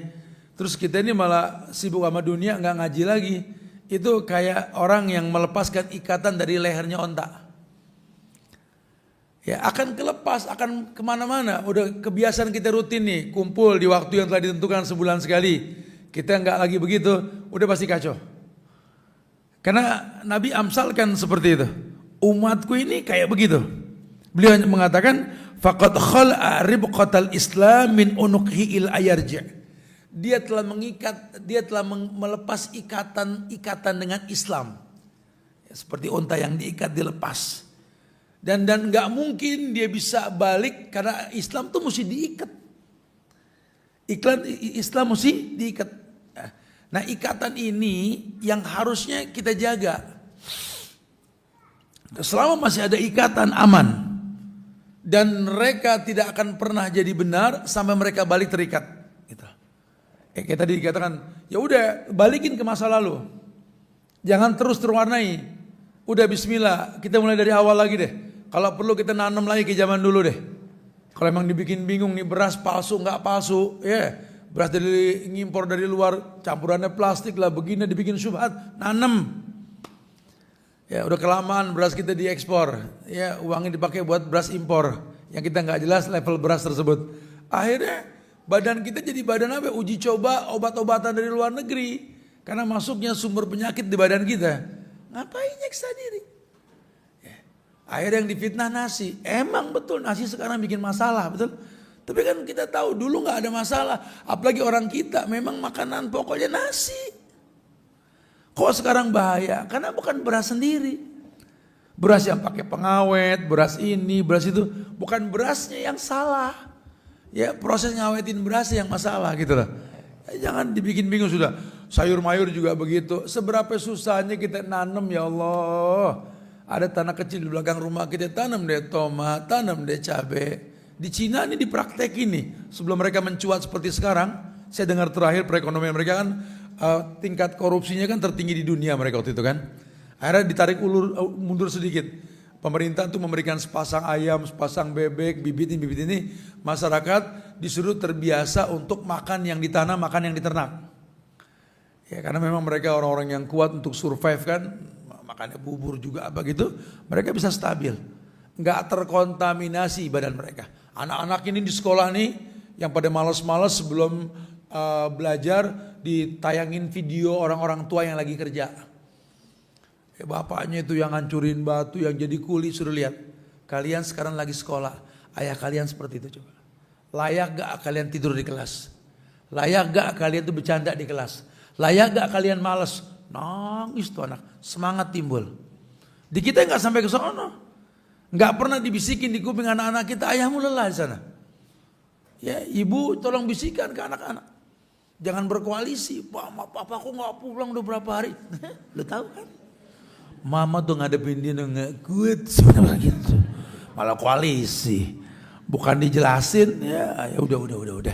Terus kita ini malah sibuk sama dunia, nggak ngaji lagi. itu kayak orang yang melepaskan ikatan dari lehernya onta. Ya akan kelepas, akan kemana-mana. Udah kebiasaan kita rutin nih, kumpul di waktu yang telah ditentukan sebulan sekali. Kita nggak lagi begitu, udah pasti kacau. Karena Nabi amsalkan seperti itu. Umatku ini kayak begitu. Beliau mengatakan, faqad khal'a ribqatal Islam min unuqhi il ayarja. Dia telah melepas ikatan dengan Islam. Ya, seperti unta yang diikat dilepas. Dan nggak mungkin dia bisa balik karena Islam tuh mesti diikat. Islam mesti diikat. Nah, ikatan ini yang harusnya kita jaga. Selama masih ada ikatan aman. Dan mereka tidak akan pernah jadi benar sampai mereka balik terikat. Gitu. Kayak tadi dikatakan, ya udah balikin ke masa lalu. Jangan terus terwarnai. Udah bismillah, kita mulai dari awal lagi deh. Kalau perlu kita nanam lagi ke zaman dulu deh. Kalau emang dibikin bingung nih beras palsu nggak palsu, ya beras dari ngimpor dari luar, campurannya plastik lah, begini dibikin syubhat, nanam. Ya udah kelamaan beras kita diekspor, ya uangnya dipakai buat beras impor, yang kita nggak jelas level beras tersebut. Akhirnya badan kita jadi badan apa? Uji coba obat-obatan dari luar negeri, karena masuknya sumber penyakit di badan kita. Ngapain nyeksa diri? Akhirnya yang difitnah nasi. Emang betul nasi sekarang bikin masalah, betul. Tapi kan kita tahu dulu nggak ada masalah. Apalagi orang kita memang makanan pokoknya nasi. Kok sekarang bahaya? Karena bukan beras sendiri. Beras yang pakai pengawet, beras ini, beras itu. Bukan berasnya yang salah. Ya proses ngawetin beras yang masalah gitu loh. Jangan dibikin bingung sudah. Sayur mayur juga begitu. Seberapa susahnya kita nanam ya Allah. Ada tanah kecil di belakang rumah kita tanam deh tomat, tanam deh cabai. Di Cina ini dipraktekin nih. Sebelum mereka mencuat seperti sekarang, saya dengar terakhir perekonomian mereka kan tingkat korupsinya kan tertinggi di dunia mereka waktu itu kan. Akhirnya ditarik mundur sedikit. Pemerintah tuh memberikan sepasang ayam, sepasang bebek, bibit ini. Masyarakat disuruh terbiasa untuk makan yang ditanam, makan yang diternak. Ya karena memang mereka orang-orang yang kuat untuk survive kan. Makannya bubur juga apa gitu, mereka bisa stabil, nggak terkontaminasi badan mereka. Anak-anak ini di sekolah nih, yang pada malas-malas sebelum belajar ditayangin video orang-orang tua yang lagi kerja. Bapaknya itu yang hancurin batu, yang jadi kuli, suruh lihat. Kalian sekarang lagi sekolah, ayah kalian seperti itu coba. Layak gak kalian tidur di kelas? Layak gak kalian tuh bercanda di kelas? Layak gak kalian malas? Nangis tuh anak, semangat timbul. Di kita nggak sampai ke sana, nggak pernah dibisikin di kuping anak-anak kita, ayahmu lelah di sana. Ya ibu tolong bisikan ke anak-anak, jangan berkoalisi. Papa aku nggak pulang udah berapa hari, lo tahu kan? Mama tuh ngadepin dia nggak kuat sebenarnya gitu, malah koalisi, bukan dijelasin ya udah.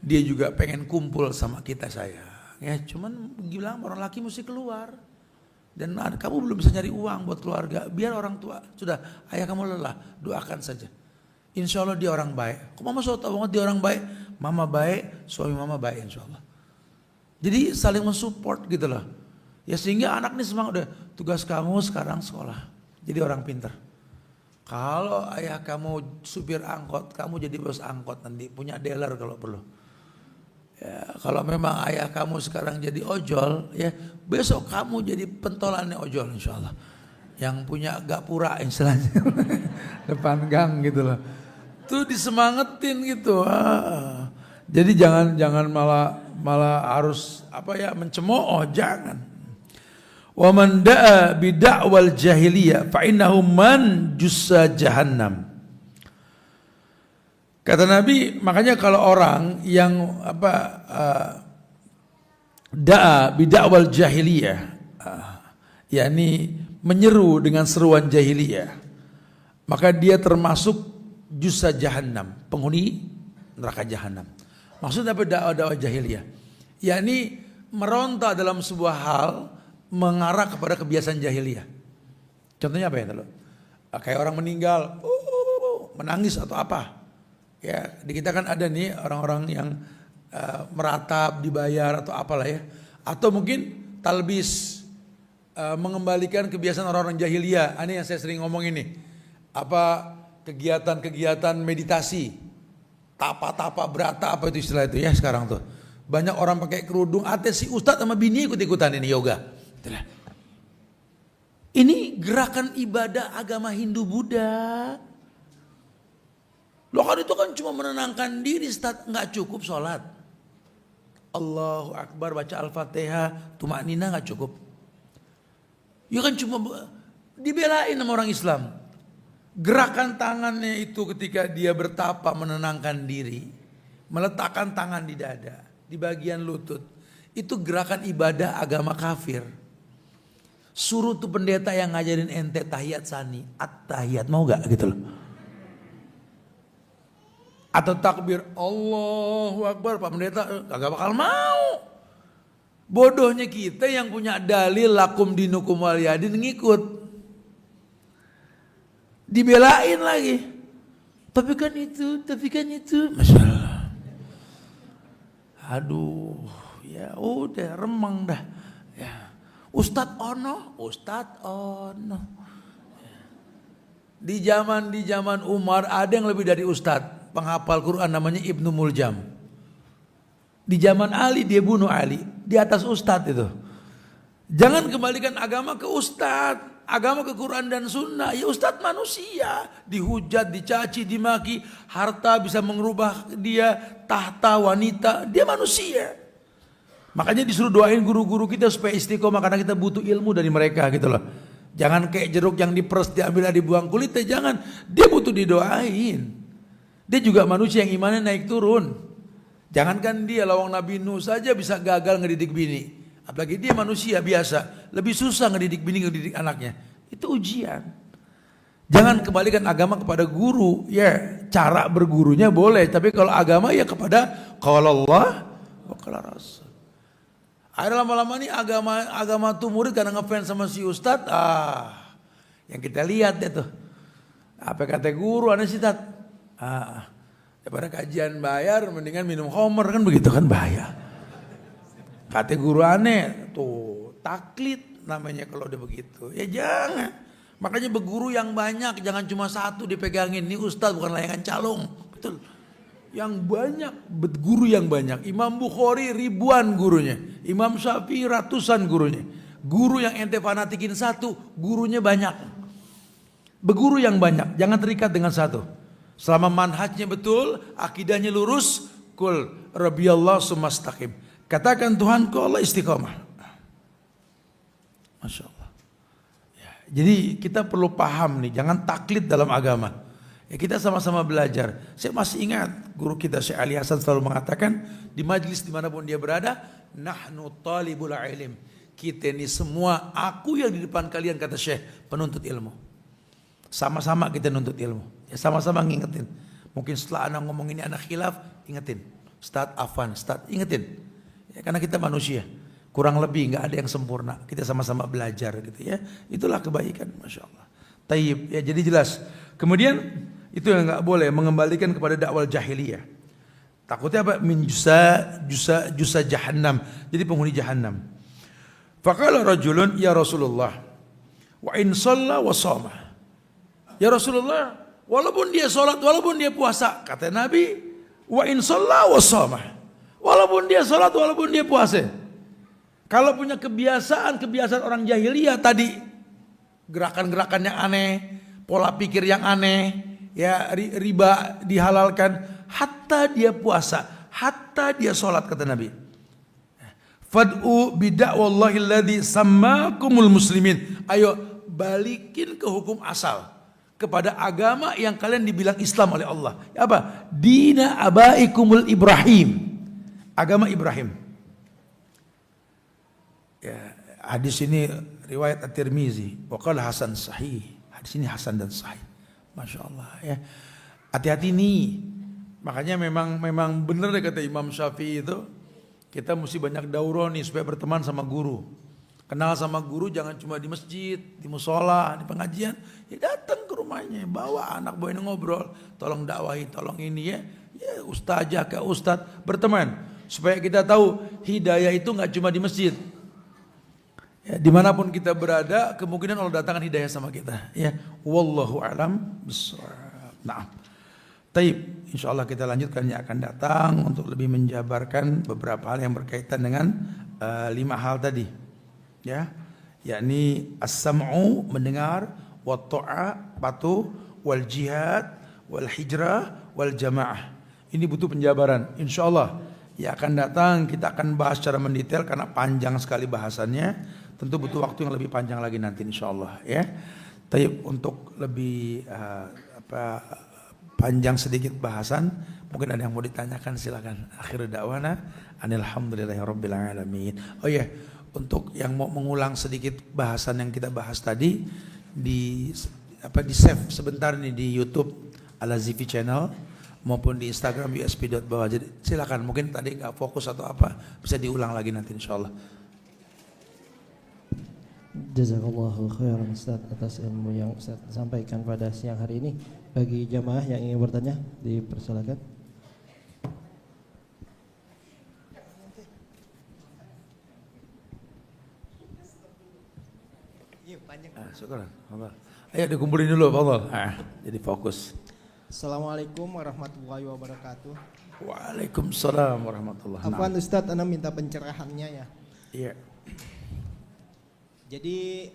Dia juga pengen kumpul sama kita saya. Ya cuman bilang orang laki mesti keluar. Dan kamu belum bisa nyari uang buat keluarga. Biar orang tua, sudah ayah kamu lelah, doakan saja. Insya Allah dia orang baik. Kok mama so tau banget dia orang baik? Mama baik, suami mama baik insya Allah. Jadi saling mensupport gitu loh. Ya sehingga anak ini semangat udah. Tugas kamu sekarang sekolah. Jadi orang pintar. Kalau ayah kamu supir angkot, kamu jadi bos angkot nanti. Punya dealer kalau perlu. Ya, kalau memang ayah kamu sekarang jadi ojol, ya besok kamu jadi pentolannya ojol insya Allah. Yang punya gapura istilahnya depan gang gitu loh. Tuh disemangatin gitu. Jadi jangan malah harus mencemooh, jangan. Wa man da'a bid'wal jahiliyah fa innahu man jussa jahannam. Kata Nabi, makanya kalau orang yang da'a bid'wal jahiliyah, yakni menyeru dengan seruan jahiliyah, maka dia termasuk jussa jahannam, penghuni neraka jahannam. Maksudnya apa dakwah jahiliyah? Yakni meronta dalam sebuah hal mengarah kepada kebiasaan jahiliyah. Contohnya apa ya kalau kayak orang meninggal, menangis atau apa? Ya, di kita kan ada nih orang-orang yang meratap, dibayar atau apalah ya. Atau mungkin talbis, mengembalikan kebiasaan orang-orang jahiliyah. Ini yang saya sering ngomong ini. Apa kegiatan-kegiatan meditasi, tapa-tapa berata, apa itu istilah itu ya sekarang tuh. Banyak orang pakai kerudung, si ustadz sama bini ikut-ikutan ini yoga. Ini gerakan ibadah agama Hindu Buddha. Loh kan itu kan cuma menenangkan diri, Ustaz, nggak cukup sholat. Allahu Akbar, baca Al-Fatihah, tumaknina nggak cukup. Ya kan cuma dibelain sama orang Islam. Gerakan tangannya itu ketika dia bertapa menenangkan diri, meletakkan tangan di dada, di bagian lutut. Itu gerakan ibadah agama kafir. Suruh tuh pendeta yang ngajarin ente tahiyat sani, at-tahiyat, mau gak gitu loh. Atau takbir Allahu Akbar, Pak Pendeta kagak bakal mau. Bodohnya kita yang punya dalil lakum dinukum waliyadin ngikut. Dibelain lagi. Tapi kan itu. Masya Allah. Aduh, ya udah remeng dah. Ya. Ustadz ono. Di zaman Umar ada yang lebih dari ustadz, penghafal Quran namanya Ibnu Muljam. Di zaman Ali dia bunuh Ali, di atas ustadz itu. Jangan kembalikan agama ke ustadz, agama ke Quran dan sunnah. Ya ustadz manusia, dihujat, dicaci, dimaki, harta bisa mengubah dia, tahta wanita, dia manusia. Makanya disuruh doain guru-guru kita supaya istiqomah karena kita butuh ilmu dari mereka gitu loh. Jangan kayak jeruk yang diperes diambil dibuang kulitnya, jangan. Dia butuh didoain. Dia juga manusia yang imannya naik turun. Jangankan dia, lawang Nabi Nuh saja bisa gagal ngedidik bini. Apalagi dia manusia biasa, lebih susah ngedidik bini ngedidik anaknya. Itu ujian. Jangan kembalikan agama kepada guru, ya cara bergurunya boleh, tapi kalau agama ya kepada qala Allah wa qala Rasul. Akhirnya lama-lama nih agama tuh murid karena ngefans sama si ustadz, yang kita lihat deh tuh. Apa kata guru aneh sih tat? Daripada kajian bayar mendingan minum homer kan begitu kan bahaya. Kata guru aneh tuh taklid namanya kalau udah begitu. Ya jangan. Makanya berguru yang banyak, jangan cuma satu dipegangin. Ini ustadz bukan layangan calung. Betul. Yang banyak, guru yang banyak. Imam Bukhari ribuan gurunya. Imam Syafi'i ratusan gurunya. Guru yang ente fanatikin satu, gurunya banyak. Berguru yang banyak, jangan terikat dengan satu. Selama manhajnya betul, akidahnya lurus, kul rabbiyallahu sumastaqim. Katakan Tuhanku Allah istiqomah. Masya Allah. Ya, jadi kita perlu paham nih, jangan taklid dalam agama. Ya kita sama-sama belajar. Saya masih ingat guru kita Syekh Ali Hasan selalu mengatakan di majlis dimanapun dia berada, nahnu talibul ilm. Kita ini semua, aku yang di depan kalian kata Syekh, penuntut ilmu. Sama-sama kita nuntut ilmu. Ya sama-sama ngingetin. Mungkin setelah anak ngomong ini anak khilaf, ingetin. Ustadz Afan, Ustadz ingetin. Ya, karena kita manusia. Kurang lebih nggak ada yang sempurna. Kita sama-sama belajar gitu ya. Itulah kebaikan, Masya Allah. Taib, ya jadi jelas. Kemudian itu yang nggak boleh mengembalikan kepada dakwah jahiliyah. Takutnya apa? Min jusa jahannam. Jadi penghuni jahannam. Faqala rajulun ya Rasulullah wa in shalla wa shoma. Ya Rasulullah, walaupun dia sholat, walaupun dia puasa, kata Nabi, wa in shalla wa shoma. Walaupun dia sholat, walaupun dia puasa. Kalau punya kebiasaan orang jahiliyah tadi, gerakan-gerakan yang aneh, pola pikir yang aneh, ya riba dihalalkan, hatta dia puasa, hatta dia sholat kata Nabi. Fad'u bida'wallahi alladhi sammakumul muslimin. Ayo balikin ke hukum asal, kepada agama yang kalian dibilang Islam oleh Allah. Apa? Dina abaikumul Ibrahim. Agama Ibrahim. Ya, hadis ini riwayat At-Tirmizi, waqala hasan sahih. Hadis ini hasan dan sahih. Masya Allah ya. Hati-hati nih. Makanya memang benar deh kata Imam Syafi'i itu, kita mesti banyak daurah nih supaya berteman sama guru. Kenal sama guru jangan cuma di masjid, di musola, di pengajian. Ya datang ke rumahnya, bawa anak buahnya ngobrol, tolong dakwahi, tolong ini ya. Ya ustazah ke ustadz, berteman supaya kita tahu hidayah itu nggak cuma di masjid. Ya, dimanapun kita berada, kemungkinan Allah datangkan hidayah sama kita. Ya, wallahu alam bishawab. Nah, taib. Insya Allah kita lanjutkan yang akan datang untuk lebih menjabarkan beberapa hal yang berkaitan dengan 5 hal tadi. Ya, yakni as-sam'u mendengar, wa ta'a patuh, wal jihad, wal hijrah, wal jamaah. Ini butuh penjabaran. Insya Allah yang akan datang kita akan bahas secara mendetail karena panjang sekali bahasannya. Tentu butuh waktu yang lebih panjang lagi nanti insya Allah ya. Tapi untuk lebih panjang sedikit bahasan, mungkin ada yang mau ditanyakan silakan. Akhir da'wana alhamdulillahirabbil alamin. Oh ya, untuk yang mau mengulang sedikit bahasan yang kita bahas tadi di save sebentar nih di YouTube Al-Azifi Channel maupun di Instagram usp.bawah. Jadi silakan, mungkin tadi nggak fokus atau apa bisa diulang lagi nanti insya Allah. Jazakallahu khairan Ustaz atas ilmu yang Ustaz sampaikan pada siang hari ini. Bagi jamaah yang ingin bertanya, dipersilakan. Syukuran. Ayo dikumpulin dulu Pak. Jadi fokus. Assalamualaikum warahmatullahi wabarakatuh. Waalaikumsalam warahmatullahi wabarakatuh. Afwan Ustadz, Anda minta pencerahannya ya. Iya. Jadi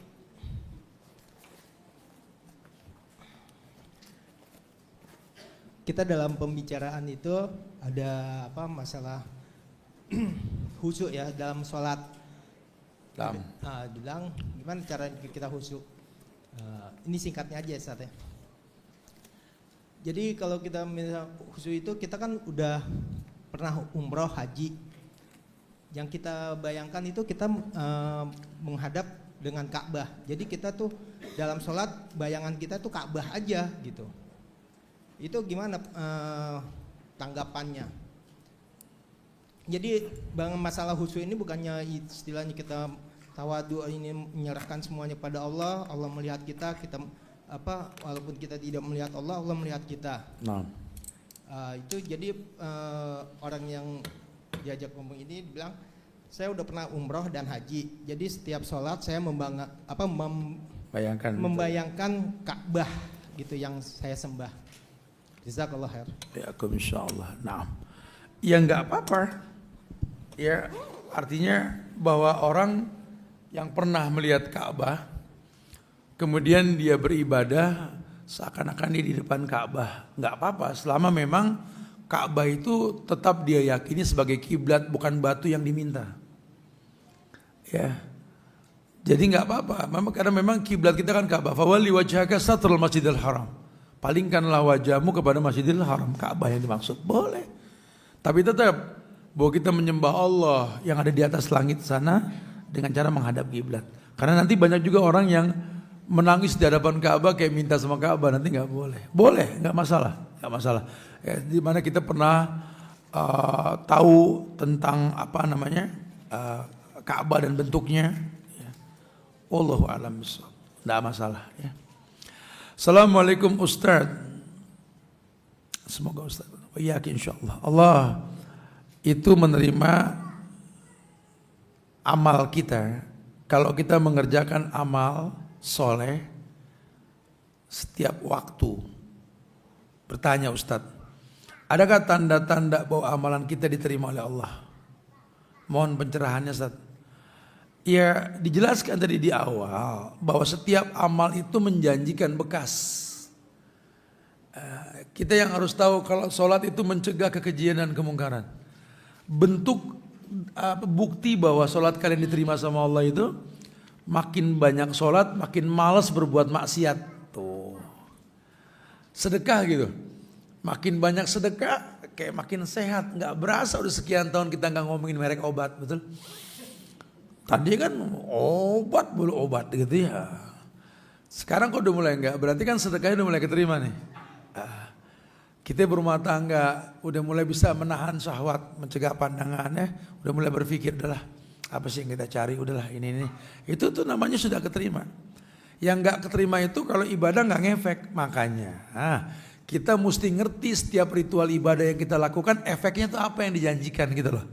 kita dalam pembicaraan itu ada masalah khusyuk ya dalam sholat. Bilang gimana cara kita khusyuk? Ini singkatnya aja Ustaz ya. Jadi kalau kita misal khusyuk itu kita kan udah pernah umroh haji. Yang kita bayangkan itu kita menghadap dengan Ka'bah. Jadi kita tuh dalam sholat bayangan kita tuh Ka'bah aja gitu. Itu gimana tanggapannya? Jadi masalah khusyuk ini bukannya istilahnya kita tawadu ini menyerahkan semuanya pada Allah. Allah melihat kita, walaupun kita tidak melihat Allah, Allah melihat kita. Nah. Itu jadi orang yang diajak ngomong ini bilang, saya udah pernah umroh dan haji. Jadi setiap sholat saya membayangkan Ka'bah gitu yang saya sembah. Jazakallah khair. Ya, insyaallah. Nah, ya nggak apa-apa. Ya, artinya bahwa orang yang pernah melihat Ka'bah, kemudian dia beribadah seakan-akan dia di depan Ka'bah, nggak apa-apa. Selama memang Ka'bah itu tetap dia yakini sebagai kiblat, bukan batu yang diminta. Ya, jadi nggak apa-apa. Karena memang kiblat kita kan Ka'bah. Fawalli wajhaka satrul masjidil haram. Palingkanlah wajahmu kepada masjidil haram. Ka'bah yang dimaksud boleh. Tapi tetap bahwa kita menyembah Allah yang ada di atas langit sana dengan cara menghadap kiblat. Karena nanti banyak juga orang yang menangis di hadapan Ka'bah kayak minta sama Ka'bah, nanti nggak boleh. Boleh, nggak masalah, nggak masalah. Ya, di mana kita pernah tahu tentang Ka'bah dan bentuknya. Ya. Wallahu a'lam bishawab. Nggak masalah. Ya. Assalamualaikum Ustaz. Semoga Ustaz. Yakin insyaallah. Allah itu menerima amal kita kalau kita mengerjakan amal soleh setiap waktu. Bertanya Ustaz, adakah tanda-tanda bahwa amalan kita diterima oleh Allah? Mohon pencerahannya Ustaz. Ya, dijelaskan tadi di awal bahwa setiap amal itu menjanjikan bekas. Kita yang harus tahu kalau sholat itu mencegah kekejian dan kemungkaran. Bentuk bukti bahwa sholat kalian diterima sama Allah itu makin banyak sholat, makin malas berbuat maksiat. Tuh. Sedekah gitu. Makin banyak sedekah, kayak makin sehat. Nggak berasa udah sekian tahun kita nggak ngomongin merek obat, betul? Tadi kan obat bulu obat gitu ya. Sekarang kok udah mulai enggak, berarti kan sedekahnya udah mulai keterima nih. Kita berumah tangga udah mulai bisa menahan syahwat, mencegah pandangannya, udah mulai berpikir udahlah apa sih yang kita cari, udahlah ini. Itu tuh namanya sudah keterima. Yang enggak keterima itu kalau ibadah enggak ngefek, makanya. Kita mesti ngerti setiap ritual ibadah yang kita lakukan efeknya tuh apa yang dijanjikan gitu loh.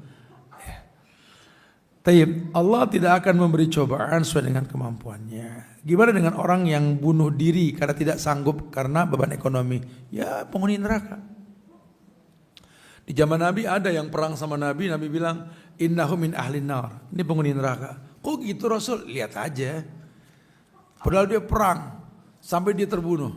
Taib, Allah tidak akan memberi cobaan sesuai dengan kemampuannya. Gimana dengan orang yang bunuh diri karena tidak sanggup karena beban ekonomi? Ya penghuni neraka. Di zaman Nabi ada yang perang sama Nabi, Nabi bilang innahu min ahlin nar. Ini penghuni neraka. Kok gitu Rasul? Lihat aja. Padahal dia perang sampai dia terbunuh.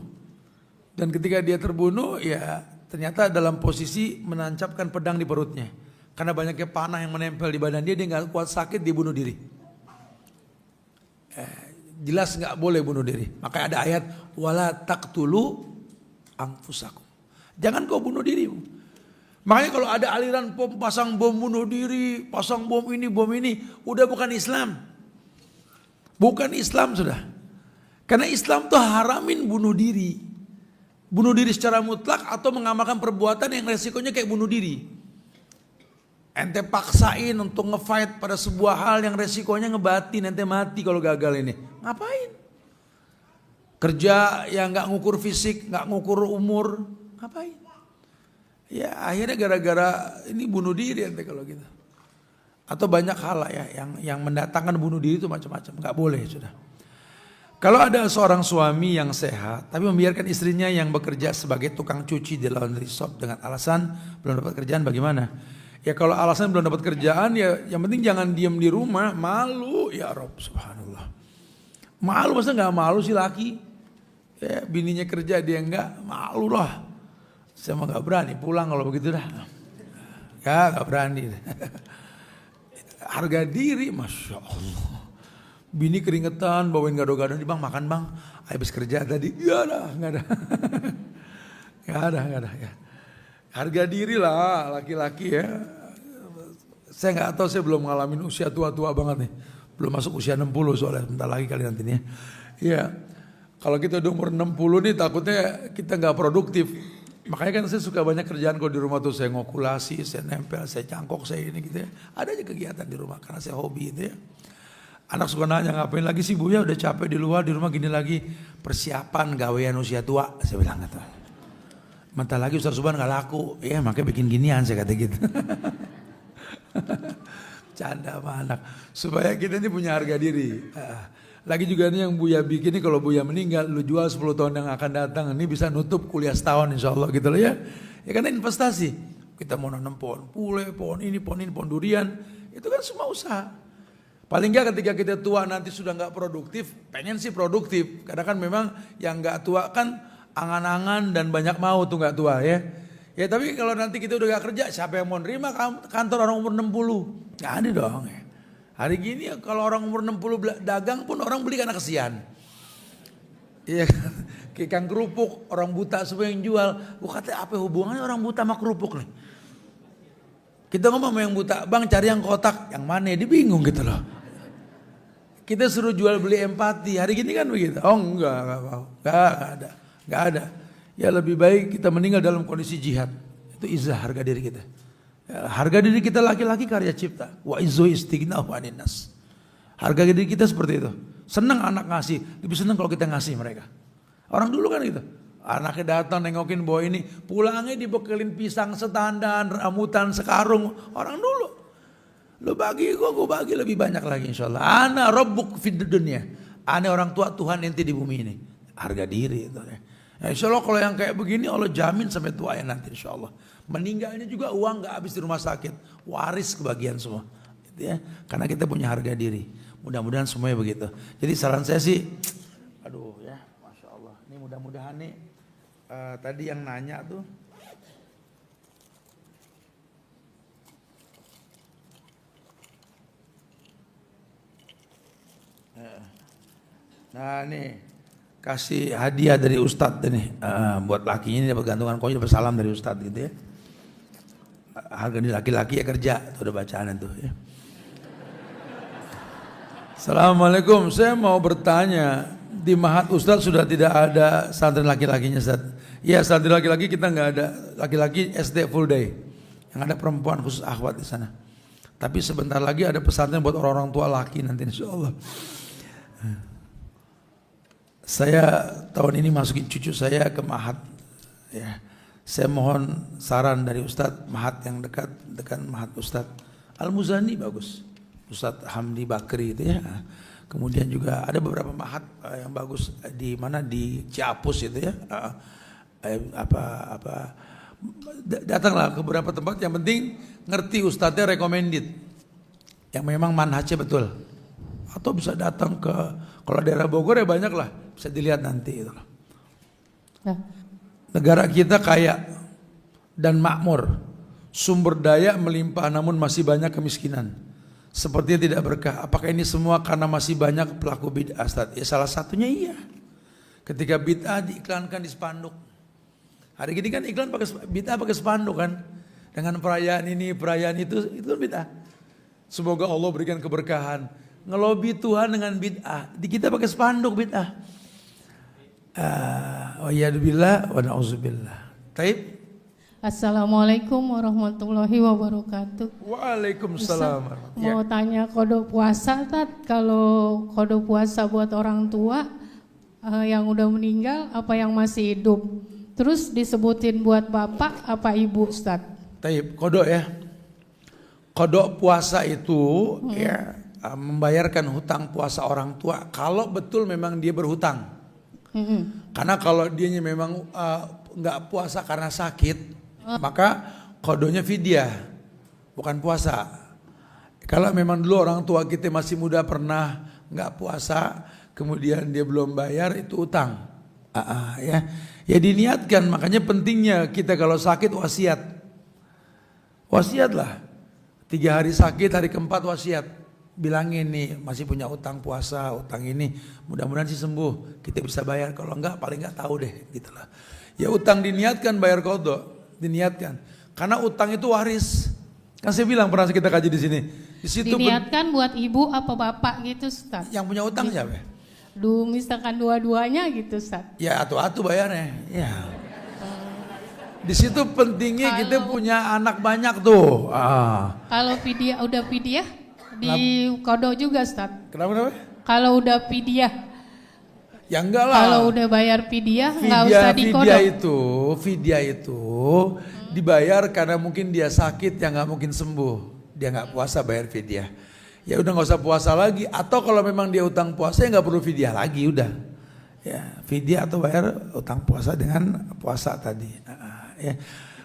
Dan ketika dia terbunuh ya ternyata dalam posisi menancapkan pedang di perutnya. Karena banyaknya panah yang menempel di badan dia nggak kuat sakit, dia bunuh diri. Jelas nggak boleh bunuh diri. Makanya ada ayat wala taqtulu anfusakum. Jangan kau bunuh dirimu. Makanya kalau ada aliran pasang bom bunuh diri, pasang bom ini, udah bukan Islam. Bukan Islam sudah. Karena Islam tuh haramin bunuh diri. Bunuh diri secara mutlak atau mengamalkan perbuatan yang resikonya kayak bunuh diri. Ente paksain untuk ngefight pada sebuah hal yang resikonya ngebatin, ente mati kalau gagal ini. Ngapain? Kerja yang gak ngukur fisik, gak ngukur umur, ngapain? Ya akhirnya gara-gara ini bunuh diri ente kalau gitu. Atau banyak hal lah ya yang mendatangkan bunuh diri itu macam-macam, gak boleh sudah. Kalau ada seorang suami yang sehat, tapi membiarkan istrinya yang bekerja sebagai tukang cuci di laundry shop dengan alasan belum dapat kerjaan, bagaimana? Ya kalau alasan belum dapat kerjaan ya yang penting jangan diem di rumah, malu ya Rob, subhanallah. Malu masa nggak malu sih laki? Ya bininya kerja dia enggak, malu lah. Saya mah nggak berani pulang kalau begitu dah. Ya nggak berani. Harga diri, masya Allah. Bini keringetan, bawain gado-gado di bang, makan bang. Habis kerja tadi, ya dah nggak ada. Nggak ada ya. Harga diri lah laki-laki ya. Saya nggak tahu, saya belum ngalamin usia tua-tua banget nih. Belum masuk usia 60 soalnya, bentar lagi kali nanti nih ya. Ya, kalau kita udah umur 60 nih takutnya kita nggak produktif. Makanya kan saya suka banyak kerjaan kalau di rumah tuh, saya ngokulasi, saya nempel, saya cangkok, saya ini gitu ya. Ada aja kegiatan di rumah karena saya hobi itu ya. Anak suka nanya ngapain lagi sih Bu ya, udah capek di luar, di rumah gini lagi. Persiapan gawean usia tua, saya bilang gitu. Bentar lagi Ustaz Subhan gak laku, ya makanya bikin ginian saya kata gitu. Canda sama anak, supaya kita ini punya harga diri. Lagi juga nih yang Buya bikin ini, kalau Buya meninggal, lu jual 10 tahun yang akan datang, ini bisa nutup kuliah setahun insya Allah gitu loh ya. Ya karena investasi, kita mau nanam pohon pule, pohon ini, pohon durian, itu kan semua usaha. Paling enggak ketika kita tua nanti sudah gak produktif, pengen sih produktif. Karena kan memang yang gak tua kan angan-angan dan banyak mau tuh gak tua ya. Ya tapi kalau nanti kita udah gak kerja, siapa yang mau nerima kantor orang umur 60? Gak ada dong ya. Hari gini kalau orang umur 60 dagang pun orang beli karena kesian. Iya kan? Kayak kang kerupuk, orang buta semua yang jual. Gua kata apa hubungannya orang buta sama kerupuk nih? Kita ngomong sama yang buta, bang cari yang kotak, yang mana? Dia bingung gitu loh. Kita suruh jual beli empati, hari gini kan begitu. Oh enggak ada. Ya lebih baik kita meninggal dalam kondisi jihad. Itu izzah harga diri kita. Ya, harga diri kita laki-laki karya cipta. Wa izzu istighnahu anin nas. Harga diri kita seperti itu. Senang anak ngasih, lebih senang kalau kita ngasih mereka. Orang dulu kan gitu. Anaknya datang nengokin bawa ini, pulangnya dibekelin pisang setandan, rambutan sekarung. Orang dulu. Lu bagi gua bagi lebih banyak lagi insyaallah. Ana rabbuk fid dunya. Ana orang tua Tuhan ente di bumi ini. Harga diri itu ya. Ya insya Allah kalau yang kayak begini Allah jamin sampai tua ya nanti insya Allah. Meninggalnya juga uang gak habis di rumah sakit. Waris kebagian semua. Gitu ya. Karena kita punya harga diri. Mudah-mudahan semuanya begitu. Jadi saran saya sih, aduh ya Masya Allah. Ini mudah-mudahan nih tadi yang nanya tuh. Nah nih. Kasih hadiah dari Ustadz nih buat lakinya ini dapat gantungan kunci, dapat salam dari Ustadz gitu ya. Harga diri laki-laki ya kerja, itu udah bacaan itu ya. Assalamualaikum, saya mau bertanya, di Mahat Ustadz sudah tidak ada santri laki-lakinya Ustadz? Iya santri laki-laki kita nggak ada, laki-laki SD full day, yang ada perempuan khusus akhwat di sana. Tapi sebentar lagi ada pesantren buat orang-orang tua laki nanti insya Allah. Saya tahun ini masukin cucu saya ke Mahat. Ya, saya mohon saran dari Ustadz Mahat yang dekat Mahat Ustadz Al-Muzani bagus. Ustadz Hamdi Bakri itu ya. Kemudian juga ada beberapa mahat yang bagus di mana di Ciapus itu ya. Datanglah ke beberapa tempat, yang penting ngerti ustadznya recommended, yang memang manhajnya betul. Atau bisa datang ke, kalau daerah Bogor ya banyak lah, bisa dilihat nanti itu. Nah, Negara kita kaya dan makmur, sumber daya melimpah namun masih banyak kemiskinan. Sepertinya tidak berkah. Apakah ini semua karena masih banyak pelaku bid'ah, Ustaz? Ya salah satunya iya. Ketika bid'ah diiklankan di spanduk. Hari ini kan iklan pakai bid'ah pakai spanduk kan. Dengan perayaan ini, perayaan itu kan bid'ah. Semoga Allah berikan keberkahan. Ngelobi Tuhan dengan bid'ah. Di kita pakai spanduk bid'ah. Wa'iyadzubillah wa na'udzubillah. Taib. Assalamualaikum warahmatullahi wabarakatuh. Waalaikumsalam. Mau tanya kodok puasa, Tat. Kalau kodok puasa buat orang tua yang udah meninggal, apa yang masih hidup? Terus disebutin buat bapak apa ibu, Ustaz? Taib, kodok ya. Kodok puasa itu ya membayarkan hutang puasa orang tua kalau betul memang dia berhutang. Karena kalau dianya memang nggak puasa karena sakit, maka kodonya fidyah, bukan puasa. Kalau memang dulu orang tua kita masih muda pernah nggak puasa, kemudian dia belum bayar, itu utang. Ya diniatkan. Makanya pentingnya kita kalau sakit wasiatlah. 3 hari sakit, hari keempat wasiat. Bilangin nih masih punya utang puasa, utang ini, mudah-mudahan sih sembuh, kita bisa bayar. Kalau enggak paling enggak tahu deh, gitulah. Ya utang diniatkan, bayar qadha diniatkan. Karena utang itu waris. Kan saya bilang pernah kita kaji di sini. Di situ diniatkan buat ibu apa bapak gitu, Ustaz? Yang punya utang siapa? Misalkan dua-duanya gitu, Ustaz. Ya atu-atu bayarnya. Ya. Di situ pentingnya kita punya anak banyak tuh. Kalau udah pidyah di kodok juga, Ustaz. Kenapa? Kalau udah pidyah. Ya enggak lah. Kalau udah bayar pidyah nggak usah dikodok. Fidyah itu dibayar karena mungkin dia sakit yang nggak mungkin sembuh. Dia nggak puasa bayar fidyah. Ya udah nggak usah puasa lagi. Atau kalau memang dia utang puasa ya nggak perlu fidyah lagi, udah. Ya fidyah atau bayar utang puasa dengan puasa tadi. Ya.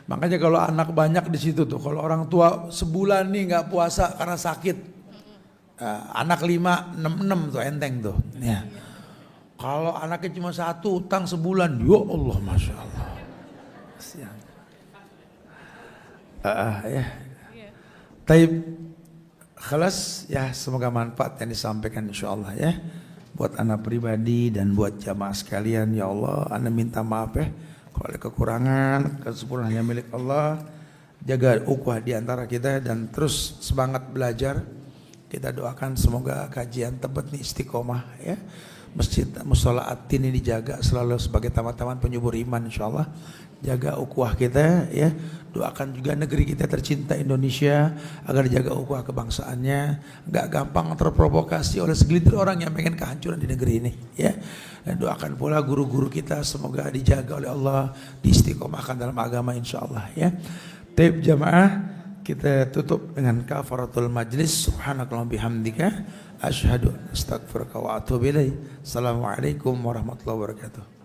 Makanya kalau anak banyak di situ tuh, kalau orang tua sebulan nih nggak puasa karena sakit, anak 5, 6 tuh enteng tuh. Ya. Kalau anaknya cuma 1 utang sebulan, ya Allah, masya Allah. Ya. Taib, khalas ya, semoga manfaat yang disampaikan insya Allah ya. Buat anak pribadi dan buat jamaah sekalian, ya Allah, ana minta maaf ya. Kalau ada kekurangan, kesempurnaan hanya milik Allah. Jaga ukhuwah di antara kita dan terus semangat belajar. Kita doakan semoga kajian Tebet ini istiqomah ya. Masjid Mushola At-Tin ini dijaga selalu sebagai taman-taman penyubur iman insyaallah. Jaga ukhuwah kita ya. Doakan juga negeri kita tercinta Indonesia agar dijaga ukhuwah kebangsaannya. Enggak gampang terprovokasi oleh segelintir orang yang pengen kehancuran di negeri ini ya. Dan doakan pula guru-guru kita semoga dijaga oleh Allah, diistiqomahkan dalam agama insyaallah ya. Taib jamaah, kita tutup dengan kafaratul majlis. Subhanakallahumma bihamdika asyhadu astaghfiruka wa atubu ilaik. Assalamualaikum warahmatullahi wabarakatuh.